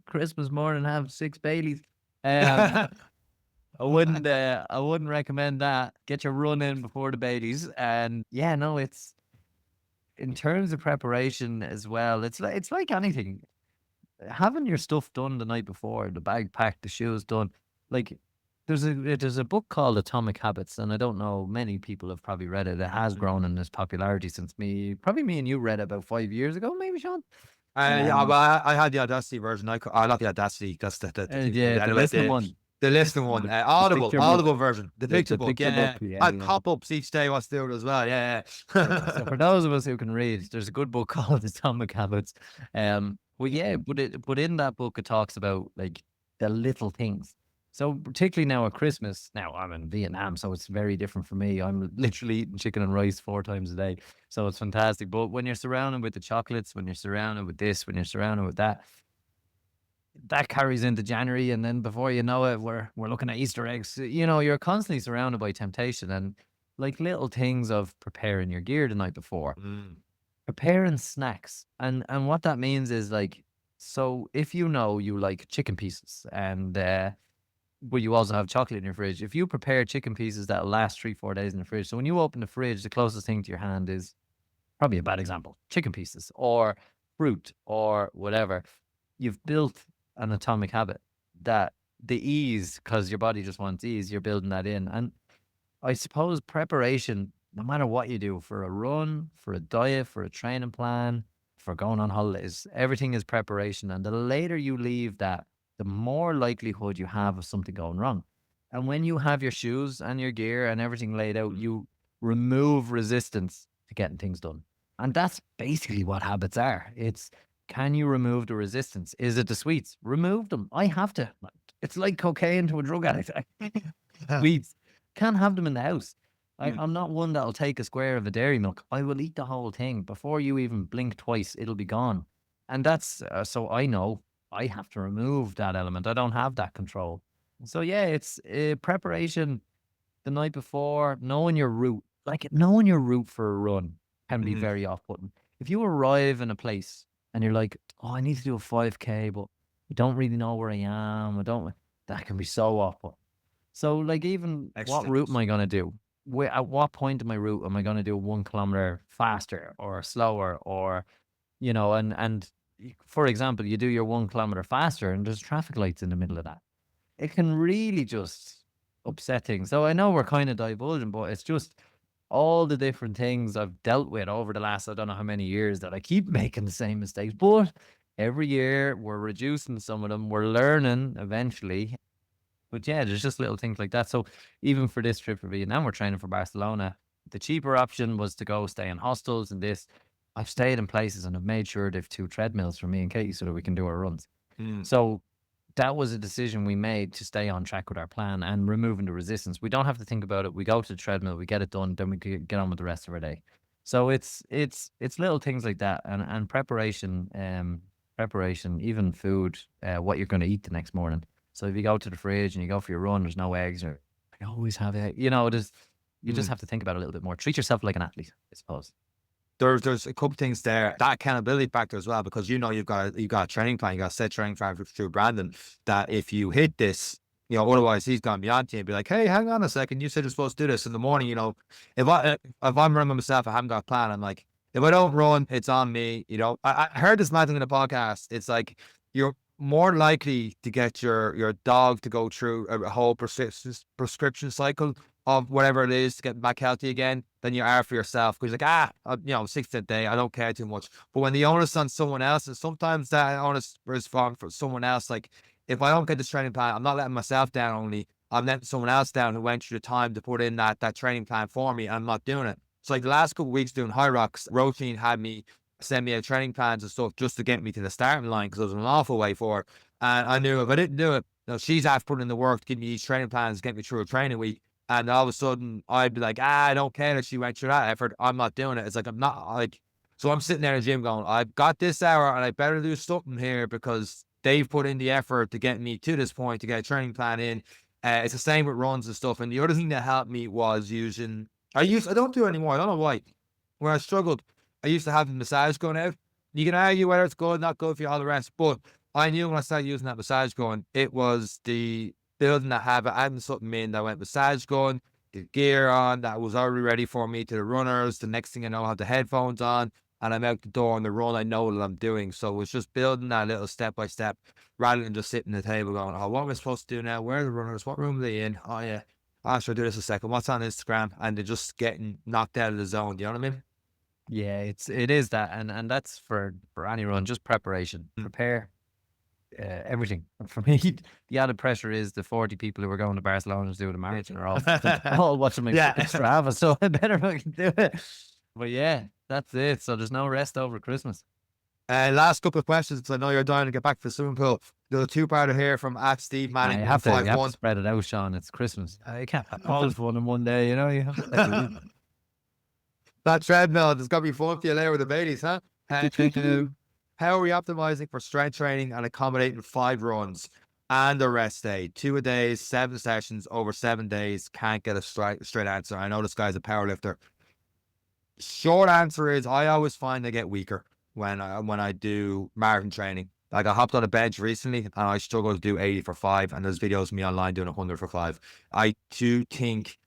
Christmas morning, have 6 Baileys. Um, I wouldn't recommend that. Get your run in before the Baileys. And yeah, no, it's in terms of preparation as well. It's like anything. Having your stuff done the night before, the bag packed, the shoes done. Like there's a book called Atomic Habits, and I don't know, many people have probably read it. It has grown in its popularity since me and you read it about 5 years ago, maybe, Sean. Yeah, but I had the Audacity version. Not the Audacity. That's Yeah, the listening one, the listening one. the picture Audible book, version. The picture the book. picture Yeah. book. Yeah, I yeah. pop ups each day what's doing as well. Yeah. So for those of us who can read, there's a good book called Atomic Habits. Well, yeah, but in that book it talks about like the little things. So particularly now at Christmas, now I'm in Vietnam, so it's very different for me. I'm literally eating chicken and rice 4 times a day, so it's fantastic. But when you're surrounded with the chocolates, when you're surrounded with this, when you're surrounded with that, that carries into January, and then before you know it, we're looking at Easter eggs. You know, you're constantly surrounded by temptation, and like little things of preparing your gear the night before, Mm. preparing snacks, and what that means is like, so if you know you like chicken pieces, and but you also have chocolate in your fridge, if you prepare chicken pieces that'll last 3-4 days in the fridge, so when you open the fridge, the closest thing to your hand is probably a bad example, chicken pieces or fruit or whatever. You've built an atomic habit that the ease, because your body just wants ease, you're building that in. And I suppose preparation, no matter what you do, for a run, for a diet, for a training plan, for going on holidays, everything is preparation. And the later you leave that, the more likelihood you have of something going wrong. And when you have your shoes and your gear and everything laid out, you remove resistance to getting things done. And that's basically what habits are. It's, can you remove the resistance? Is it the sweets? Remove them. I have to. It's like cocaine to a drug addict. Sweets. Can't have them in the house. I'm not one that'll take a square of a dairy milk. I will eat the whole thing. Before you even blink twice, it'll be gone. And that's so I know I have to remove that element. I don't have that control. So yeah, it's preparation the night before, knowing your route. Like knowing your route for a run can be very off-putting. If you arrive in a place and you're like, oh, I need to do a 5K, but I don't really know where I am. That can be so off-putting. So like, even what route am I going to do? At what point in my route am I going to do 1 kilometer faster or slower, or, and for example, you do your 1 kilometer faster and there's traffic lights in the middle of that. It can really just upset things. So I know we're kind of divulging, but it's just all the different things I've dealt with over the last, I don't know how many years, that I keep making the same mistakes. But every year we're reducing some of them. We're learning eventually. But yeah, there's just little things like that. So even for this trip for Vietnam, we're training for Barcelona. The cheaper option was to go stay in hostels and this. I've stayed in places and I've made sure they've 2 treadmills for me and Katie so that we can do our runs. So that was a decision we made to stay on track with our plan and removing the resistance. We don't have to think about it. We go to the treadmill, we get it done, then we can get on with the rest of our day. So it's little things like that, and preparation, even food, what you're going to eat the next morning. So if you go to the fridge and you go for your run, there's no eggs, or I always have eggs. You just have to think about it a little bit more. Treat yourself like an athlete, I suppose. There's a couple things there. That accountability factor as well, because you've got a training plan, you got a set training plan through Brandon, that if you hit this, otherwise he's gone beyond you and be like, hey, hang on a second, you said you're supposed to do this in the morning. If I'm running myself, I haven't got a plan. I'm like, if I don't run, it's on me. I heard this mad thing in the podcast. It's like you're more likely to get your dog to go through a whole prescription cycle of whatever it is to get back healthy again than you are for yourself. Because I'm 60th day, I don't care too much. But when the onus on someone else, and sometimes that onus is for someone else, like if I don't get this training plan, I'm not letting myself down only, I'm letting someone else down who went through the time to put in that training plan for me. And I'm not doing it. So like the last couple of weeks doing high rocks, Roisin had me send me out training plans and stuff just to get me to the starting line because it was an awful way for her. And I knew if I didn't do it, she's after putting in the work to give me these training plans, get me through a training week. And all of a sudden, I'd be like, I don't care that she went through that effort. I'm not doing it. It's like, I'm not like, so I'm sitting there in the gym going, I've got this hour and I better do something here because they've put in the effort to get me to this point to get a training plan in. It's the same with runs and stuff. And the other thing that helped me was I don't do it anymore. I don't know why. Where I struggled, I used to have the massage gun out. You can argue whether it's good, not good for you, all the rest. But I knew when I started using that massage gun, it was the building that habit, adding something in that went massage gun, the gear on that was already ready for me to the runners. The next thing I know, I have the headphones on and I'm out the door on the run. I know what I'm doing. So it was just building that little step by step rather than just sitting at the table going, oh, what am I supposed to do now? Where are the runners? What room are they in? Oh, yeah. I should do this a second. What's on Instagram? And they're just getting knocked out of the zone. Do you know what I mean? Yeah, it is that, and that's for any run, just preparation, prepare everything. For me, the added pressure is the 40 people who are going to Barcelona to do the marathon are all watching my Yeah. Strava, so I better fucking do it. But yeah, that's it. So there's no rest over Christmas. Last couple of questions because I know you're dying to get back to the swimming pool. There's a two-parter here from @Steve Manning. You have to spread it out, Sean. It's Christmas. You can't have all of one in one day. You know, you have to take a week. That treadmill, there's got to be fun for you later with the babies, huh? How are we optimizing for strength training and accommodating 5 runs and a rest day? 2 a day, 7 sessions over 7 days. Can't get a straight answer. I know this guy's a powerlifter. Short answer is I always find I get weaker when I do marathon training. Like I hopped on a bench recently and I struggle to do 80 for 5, and there's videos of me online doing 100 for 5. I do think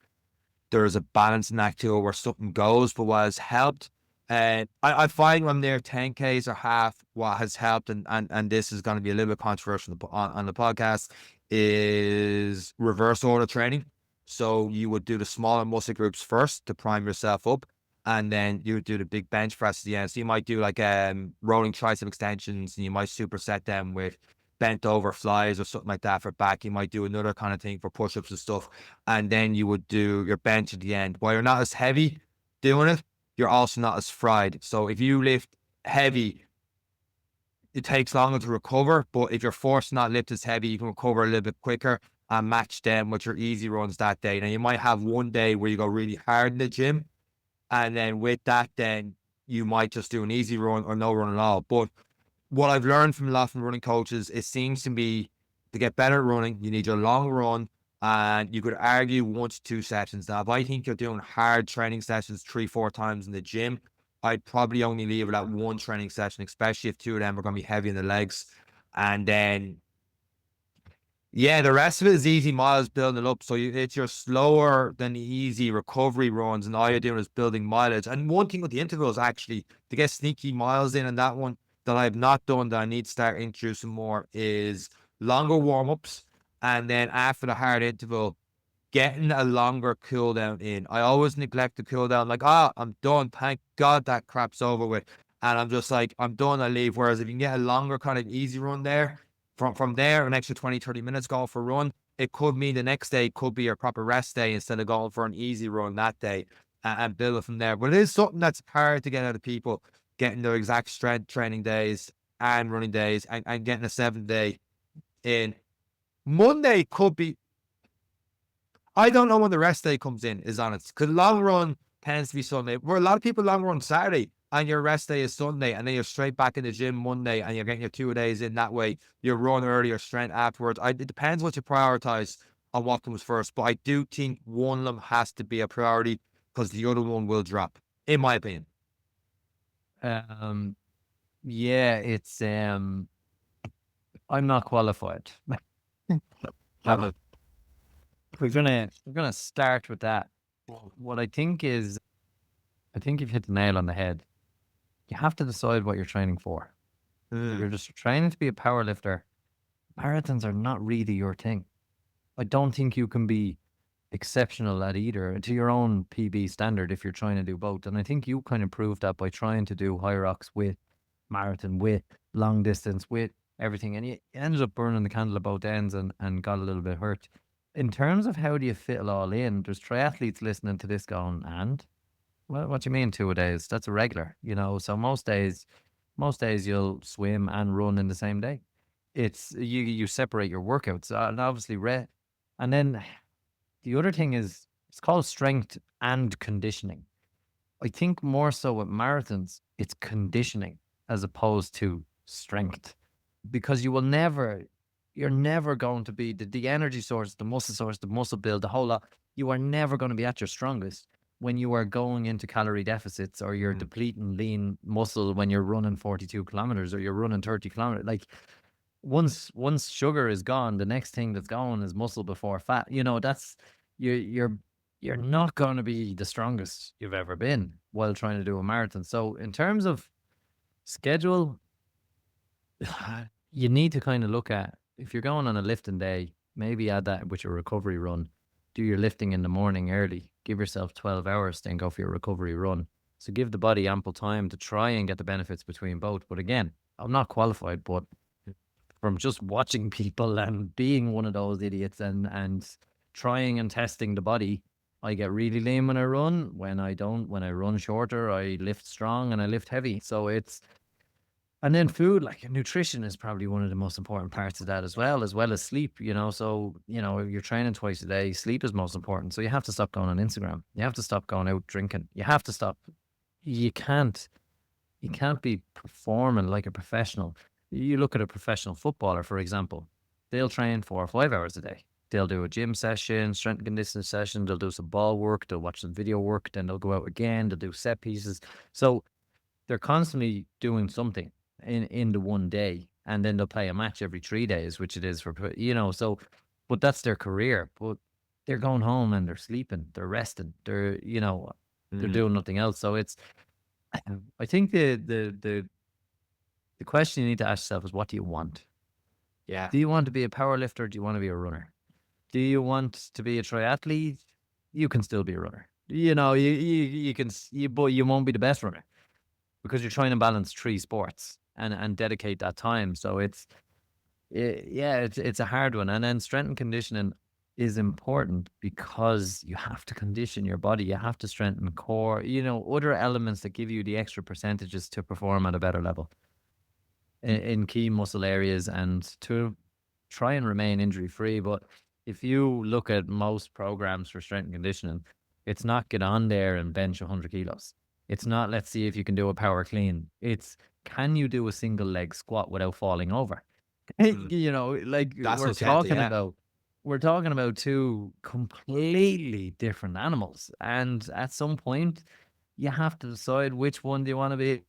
there's a balancing act to it where something goes, but what has helped, and I find when they're 10Ks or half, what has helped, and this is going to be a little bit controversial on the podcast, is reverse order training. So you would do the smaller muscle groups first to prime yourself up, and then you would do the big bench press at the end. So you might do like rolling tricep extensions, and you might superset them with bent over flies or something like that for back. You might do another kind of thing for push-ups and stuff. And then you would do your bench at the end. While you're not as heavy doing it, you're also not as fried. So if you lift heavy, it takes longer to recover. But if you're forced to not lift as heavy, you can recover a little bit quicker and match them with your easy runs that day. Now you might have one day where you go really hard in the gym. And then with that, then you might just do an easy run or no run at all. But what I've learned from a lot from running coaches, it seems to be to get better at running, you need your long run, and you could argue 1 to 2 sessions. Now, if I think you're doing hard training sessions 3-4 times in the gym, I'd probably only leave it at 1 training session, especially if 2 of them are going to be heavy in the legs. And then, yeah, the rest of it is easy miles building up. So it's your slower than easy recovery runs, and all you're doing is building mileage. And one thing with the intervals, actually, to get sneaky miles in that one, that I've not done that I need to start introducing more is longer warm-ups, and then after the hard interval, getting a longer cool down in. I always neglect the cool down, like, I'm done. Thank God that crap's over with. And I'm just like, I'm done, I leave. Whereas if you can get a longer kind of easy run there, from there, an extra 20, 30 minutes going for a run, it could mean the next day could be your proper rest day instead of going for an easy run that day and build it from there. But it is something that's hard to get out of people, getting their exact strength training days and running days and getting a 7-day in. Monday could be, I don't know when the rest day comes in, is honest. Because long run tends to be Sunday. Where a lot of people long run Saturday and your rest day is Sunday, and then you're straight back in the gym Monday and you're getting your 2 days in that way. You run early or strength afterwards. It depends what you prioritize on what comes first. But I do think one of them has to be a priority because the other one will drop, in my opinion. Yeah, it's I'm not qualified. We're gonna start with that. What I think is, I think you've hit the nail on the head. You have to decide what you're training for. If you're just training to be a power lifter, marathons are not really your thing. I don't think you can be exceptional at either to your own PB standard if you're trying to do both. And I think you kind of proved that by trying to do high rocks with marathon, with long distance, with everything. And you ended up burning the candle at both ends and got a little bit hurt. in terms of how do you fit it all in, there's triathletes listening to this going, and well, what do you mean 2 days? That's a regular, you know. So most days you'll swim and run in the same day. It's you separate your workouts, and obviously and then the other thing is it's called strength and conditioning. I think more so with marathons, it's conditioning as opposed to strength, because you're never going to be the energy source, the muscle build, the whole lot. You are never going to be at your strongest when you are going into calorie deficits or you're Mm. depleting lean muscle when you're running 42 kilometers or you're running 30 kilometers. Like once sugar is gone, the next thing that's going is muscle before fat. You know, that's you're you're not going to be the strongest you've ever been while trying to do a marathon. So in terms of schedule, you need to kind of look at if you're going on a lifting day, maybe add that with your recovery run. Do your lifting in the morning early. Give yourself 12 hours, then go for your recovery run. So give the body ample time to try and get the benefits between both. But again, I'm not qualified, but from just watching people and being one of those idiots and trying and testing the body, I get really lean when I run. When I don't, when I run shorter, I lift strong and I lift heavy. So it's and then food, like nutrition is probably one of the most important parts of that as well as sleep, you know. So, you know, you're training twice a day, sleep is most important. So you have to stop going on Instagram. You have to stop going out drinking. You have to stop. You can't you can't be performing like a professional. You look at a professional footballer, for example, they'll train 4 or 5 hours a day. They'll do a gym session, strength and conditioning session, they'll do some ball work, they'll watch some video work, then they'll go out again, they'll do set pieces. So they're constantly doing something in the one day, and then they'll play a match every 3 days, which it is for you know. So, but that's their career. But they're going home and they're sleeping, they're resting, they're you know, they're Mm. doing nothing else. So it's I think the question you need to ask yourself is what do you want? Yeah. Do you want to be a power lifter? Do you want to be a runner? Do you want to be a triathlete? You can still be a runner. You know, you can but you won't be the best runner because you're trying to balance three sports and dedicate that time. So yeah, it's a hard one. And then strength and conditioning is important because you have to condition your body. You have to strengthen core, you know, other elements that give you the extra percentages to perform at a better level in key muscle areas and to try and remain injury free. But if you look at most programs for strength and conditioning, it's not get on there and bench 100 kilos. It's not let's see if you can do a power clean. It's can you do a single leg squat without falling over? Mm. You know, like That's what's tempting. Yeah. we're talking about two completely different animals. And at some point, you have to decide which one do you want to be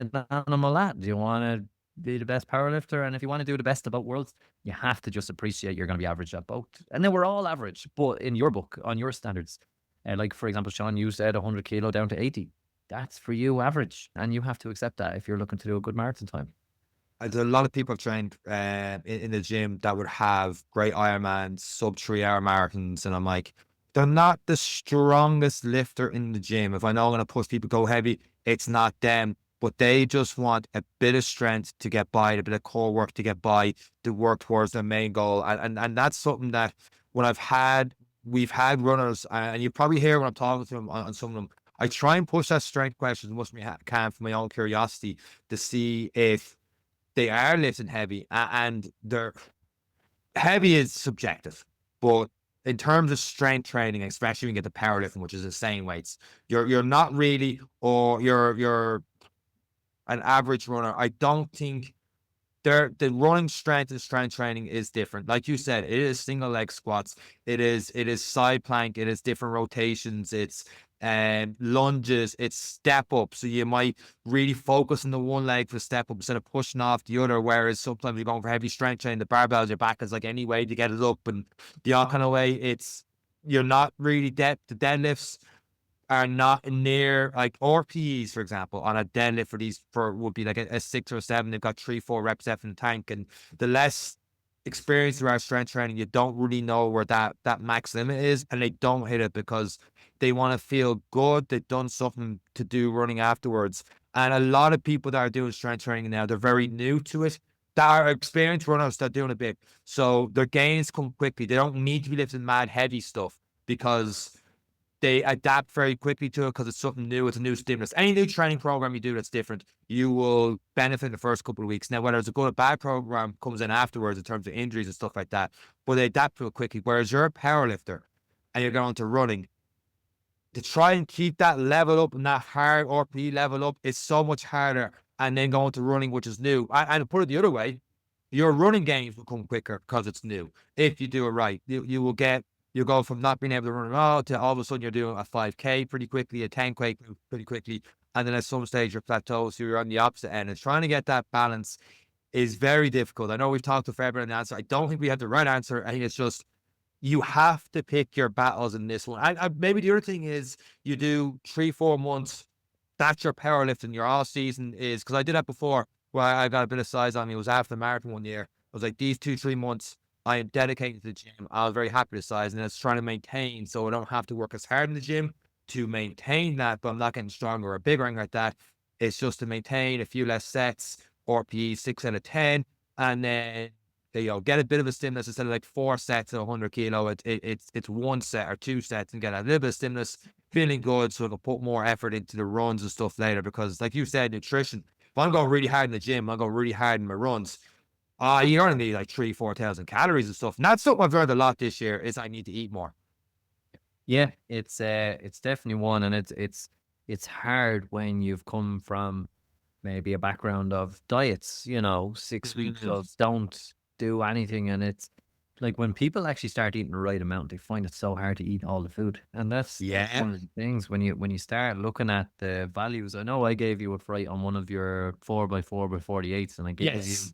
an animal at? Do you want to be the best powerlifter? And if you want to do the best of both worlds, you have to just appreciate you're going to be average at both. And then we're all average, but in your book, on your standards, like for example, Sean, you said 100 kilo down to 80. That's for you average, and you have to accept that if you're looking to do a good marathon time. There's a lot of people I've trained in the gym that would have great Ironman sub 3 hour marathons, and I'm like, they're not the strongest lifter in the gym. If I know I'm gonna push people go heavy, it's not them. But they just want a bit of strength to get by, a bit of core work to get by, to work towards their main goal. And that's something that when we've had runners, and you probably hear when I'm talking to them on some of them, I try and push that strength question as much as I can for my own curiosity to see if they are lifting heavy, and they're heavy is subjective, but in terms of strength training, especially when you get the powerlifting, which is insane weights, you're not really, or you're an average runner. I don't think the running strength and strength training is different. Like you said, it is single leg squats. It is side plank. It is different rotations. It's lunges. It's step up. So you might really focus on the one leg for step up instead of pushing off the other. Whereas sometimes you're going for heavy strength training, the barbells your back is like any way to get it up, and the all kind of way you're not really the deadlifts are not near like RPEs, for example, on a deadlift for would be like a 6 or 7. They've got 3, 4 reps left in the tank, and the less experience around strength training, you don't really know where that max limit is, and they don't hit it because they want to feel good. They've done something to do running afterwards, and a lot of people that are doing strength training now, they're very new to it. that are experienced runners that are doing a bit. So their gains come quickly. They don't need to be lifting mad heavy stuff because they adapt very quickly to it because it's something new. It's a new stimulus. Any new training program you do that's different, you will benefit in the first couple of weeks. Now, whether it's a good or bad program comes in afterwards in terms of injuries and stuff like that, but they adapt to it quickly. Whereas you're a power lifter and you're going to running, to try and keep that level up and that hard RPE level up is so much harder. And then going to running, which is new. And to put it the other way, your running gains will come quicker because it's new. If you do it right, you go from not being able to run at all to all of a sudden you're doing a 5K pretty quickly, a 10K pretty quickly. And then at some stage you're plateau. So you're on the opposite end. And trying to get that balance is very difficult. I know we've talked to Faber and the answer. I don't think we have the right answer. I think it's just you have to pick your battles in this one. Maybe the other thing is you do 3-4 months. That's your powerlifting. Your all season is because I did that before where I got a bit of size on me. It was after the marathon one year. I was like, these 2-3 months, I am dedicated to the gym. I was very happy with the size and it's trying to maintain so I don't have to work as hard in the gym to maintain that, but I'm not getting stronger or bigger or anything like that. It's just to maintain a few less sets, RPE 6 out of 10, and then get a bit of a stimulus instead of like 4 sets at 100 kilo. It's 1 set or 2 sets and get a little bit of stimulus, feeling good, so I can put more effort into the runs and stuff later. Because, like you said, nutrition. If I'm going really hard in the gym, I'm going really hard in my runs. You only need like 3,000-4,000 calories and stuff. And that's something I've learned a lot this year. Is I need to eat more. Yeah, it's definitely one, and it's hard when you've come from maybe a background of diets, 6 weeks of don't do anything, and it's like when people actually start eating the right amount, they find it so hard to eat all the food, and that's Yeah. one of the things when you start looking at the values. I know I gave you a fright on one of your 4x4x48s, and Yes.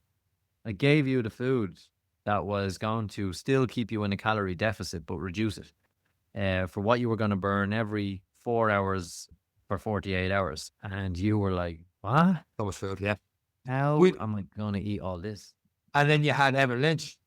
I gave you the food that was going to still keep you in a calorie deficit but reduce it for what you were going to burn every 4 hours for 48 hours. And you were like, what? So much food. Yeah. How We am I going to eat all this? and then you had Evan Lynch,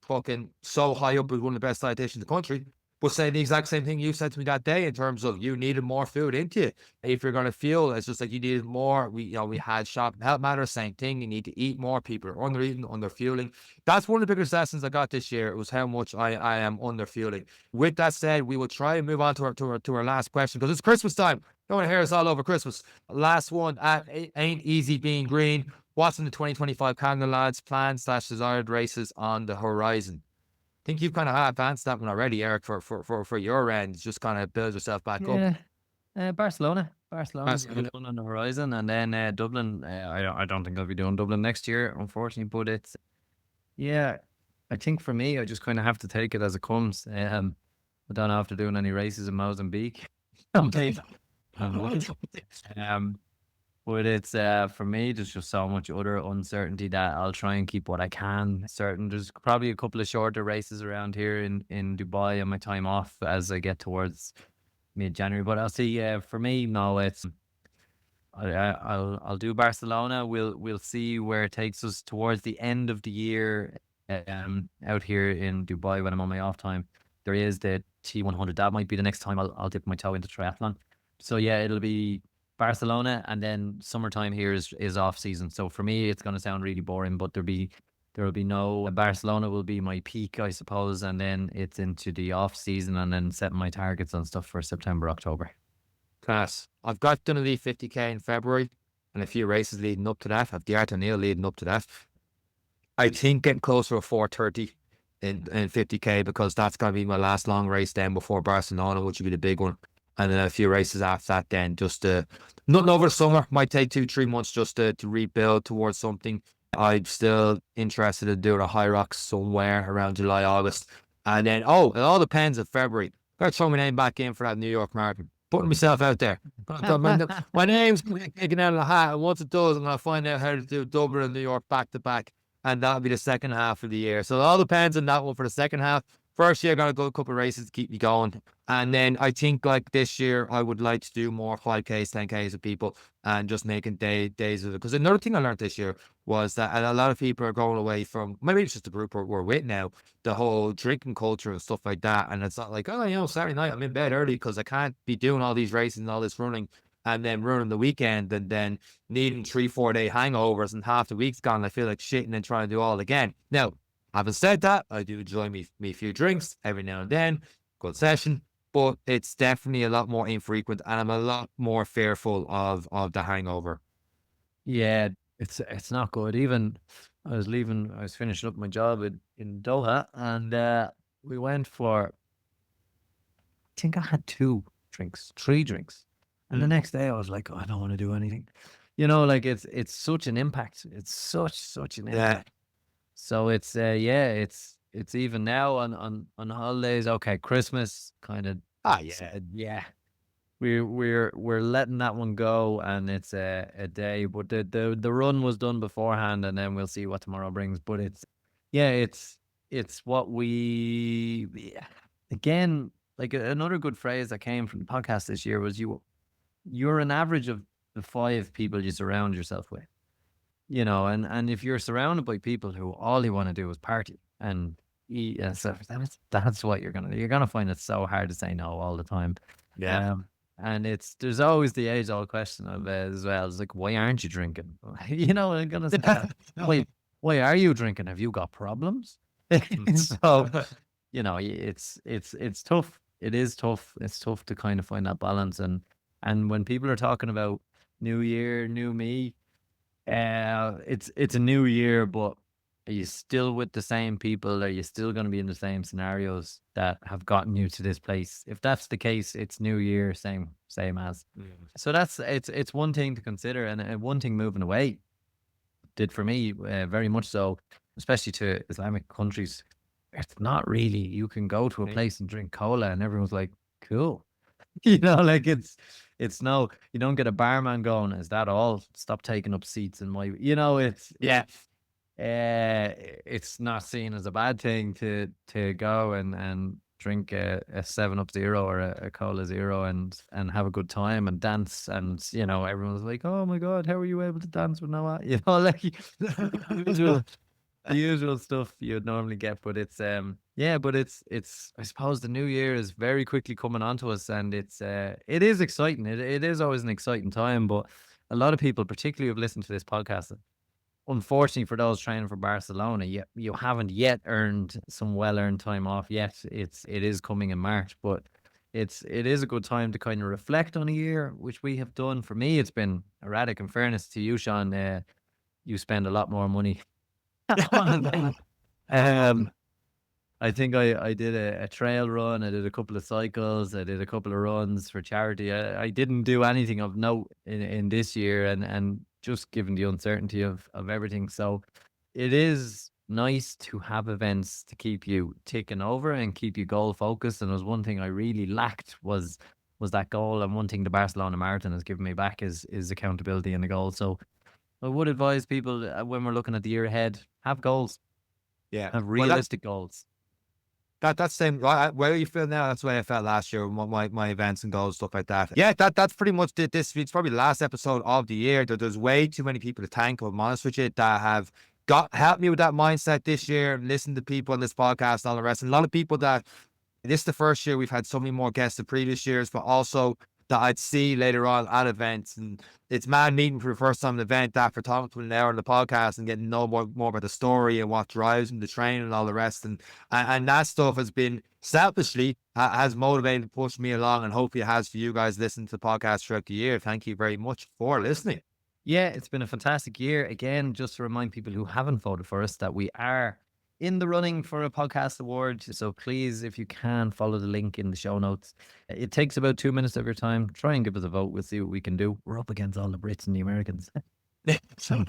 fucking so high up as one of the best dietitians in the country, was saying the exact same thing you said to me that day in terms of you needed more food into you. If you're gonna fuel, it's just like you needed more. We had Shop and Health Matters, same thing. You need to eat more. People are under eating, under fueling. That's one of the biggest lessons I got this year. It was how much I am under fueling. With that said, we will try and move on to our last question because it's Christmas time. Don't want to hear us all over Christmas. Last one at Ain't Easy Being Green. What's in the 2025 calendar, lads? Plans/desired races on the horizon. Think you've kind of advanced that one already, Eric, for your end. Just kind of build yourself back up. Yeah. Barcelona. Barcelona's That's a good one on the horizon. And then Dublin. I don't think I'll be doing Dublin next year, unfortunately. But yeah, I think for me, I just kind of have to take it as it comes. I don't know after doing any races in Mozambique. okay. Um, but it's for me, there's just so much other uncertainty that I'll try and keep what I can certain. There's probably a couple of shorter races around here in Dubai on my time off as I get towards mid-January. But I'll see. For me, no, I'll do Barcelona. We'll see where it takes us towards the end of the year. Out here in Dubai when I'm on my off time, there is the T100. That might be the next time I'll dip my toe into triathlon. So yeah, it'll be Barcelona, and then summertime here is off season. So for me, it's going to sound really boring, but there will be no Barcelona will be my peak, I suppose, and then it's into the off season, and then setting my targets and stuff for September, October. Class. I've got Dunolly 50K in February and a few races leading up to that. I've the Art O'Neill leading up to that. I think getting closer to 4:30 in 50K because that's going to be my last long race then before Barcelona, which will be the big one. And then a few races after that then just nothing over the summer. Might take 2-3 months just to rebuild towards something. I'm still interested in doing a high rocks somewhere around July, August. And then, it all depends on February. Got to throw my name back in for that New York Marathon. Putting myself out there. My name's kicking out of the hat. And once it does, I'm going to find out how to do Dublin and New York back to back. And that'll be the second half of the year. So it all depends on that one for the second half. First year, going to go a couple of races to keep me going. And then I think like this year, I would like to do more 5Ks, 10Ks with people and just making days of it. Because another thing I learned this year was that a lot of people are going away from, maybe it's just the group we're with now, the whole drinking culture and stuff like that. And it's not like, Saturday night I'm in bed early because I can't be doing all these races and all this running and then running the weekend and then needing 3, 4 day hangovers and half the week's gone. I feel like shitting and trying to do all again. Now, having said that, I do enjoy me a few drinks every now and then, good session, but it's definitely a lot more infrequent, and I'm a lot more fearful of the hangover. Yeah, it's not good. Even I was finishing up my job in Doha, and we went for, I think I had 2 drinks, 3 drinks. And the Mm. next day I was like, "Oh, I don't want to do anything." Like it's such an impact. It's such an Yeah. impact. So it's yeah, it's even now on holidays. Okay, Christmas kind of Ah, yeah. said, yeah, we're letting that one go, and it's a day. But the run was done beforehand, and then we'll see what tomorrow brings. But it's yeah, it's what we yeah. Again, like another good phrase that came from the podcast this year was you're an average of the 5 people you surround yourself with. And if you're surrounded by people who all you want to do is party and eat, so that's what you're gonna find it so hard to say no all the time. Yeah. Um, and there's always the age old question of as well. It's like, why aren't you drinking? I'm gonna say that. Why are you drinking? Have you got problems? So, it's tough. It is tough. It's tough to kind of find that balance. And when people are talking about new year, new me, it's a new year, but are you still with the same people? Are you still going to be in the same scenarios that have gotten you to this place? If that's the case, it's new year, same as. Mm. So it's one thing to consider, and one thing moving away did for me very much so, especially to Islamic countries. It's not really. You can go to a Okay. place and drink cola, and everyone's like, "Cool." Like it's no, you don't get a barman going, "Is that all? Stop taking up seats in my," Yeah. it's not seen as a bad thing to go and drink a 7 Up Zero or a Cola Zero and have a good time and dance, and everyone's like, "Oh my God, how are you able to dance with no," like usual the usual stuff you'd normally get. But it's yeah, but it's I suppose the new year is very quickly coming onto us, and it is exciting. It is always an exciting time, but a lot of people, particularly who've listened to this podcast, unfortunately for those training for Barcelona, you haven't yet earned some well-earned time off yet. It is coming in March, but it is a good time to kind of reflect on a year, which we have done. For me, it's been erratic. In fairness to you, Sean, you spend a lot more money on um I think I did a trail run. I did a couple of cycles. I did a couple of runs for charity. I didn't do anything of note in this year, and just given the uncertainty of everything. So it is nice to have events to keep you ticking over and keep you goal focused. And there was one thing I really lacked was that goal. And one thing the Barcelona Marathon has given me back is accountability and a goal. So I would advise people, when we're looking at the year ahead, have goals, Yeah. have Well, realistic goals. that's same. Where you feel now, that's the way I felt last year. My events and goals, stuff like that. Yeah, that's pretty much this. It's probably the last episode of the year. There's way too many people to thank. If I'm honest with you, that have helped me with that mindset this year. Listen to people on this podcast and all the rest. And a lot of people that this is the first year we've had so many more guests than previous years, but also that I'd see later on at events. And it's mad meeting for the first time at an event after talking to an hour on the podcast and getting to know more about the story and what drives them, the training and all the rest. And that stuff has been selfishly has motivated and pushed me along, and hopefully it has for you guys listening to the podcast throughout the year. Thank you very much for listening. Yeah, it's been a fantastic year. Again, just to remind people who haven't voted for us that we are in the running for a podcast award. So please, if you can, follow the link in the show notes. It takes about 2 minutes of your time. Try and give us a vote. We'll see what we can do. We're up against all the Brits and the Americans. So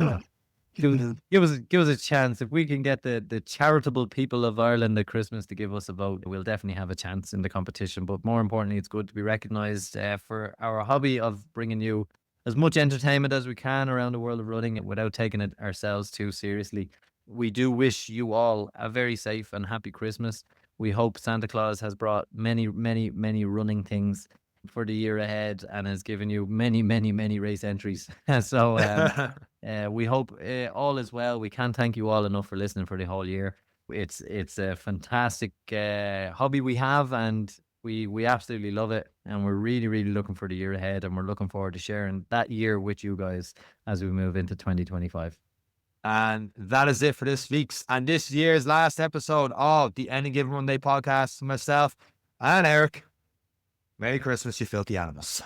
give us a chance. If we can get the charitable people of Ireland at Christmas to give us a vote, we'll definitely have a chance in the competition. But more importantly, it's good to be recognised for our hobby of bringing you as much entertainment as we can around the world of running without taking it ourselves too seriously. We do wish you all a very safe and happy Christmas. We hope Santa Claus has brought many, many, many running things for the year ahead and has given you many, many, many race entries. So we hope all is well. We can't thank you all enough for listening for the whole year. It's a fantastic hobby we have, and we absolutely love it, and we're really, really looking for the year ahead, and we're looking forward to sharing that year with you guys as we move into 2025. And that is it for this week's and this year's last episode of the Any Given Monday podcast. Myself and Eric. Merry Christmas, you filthy animals.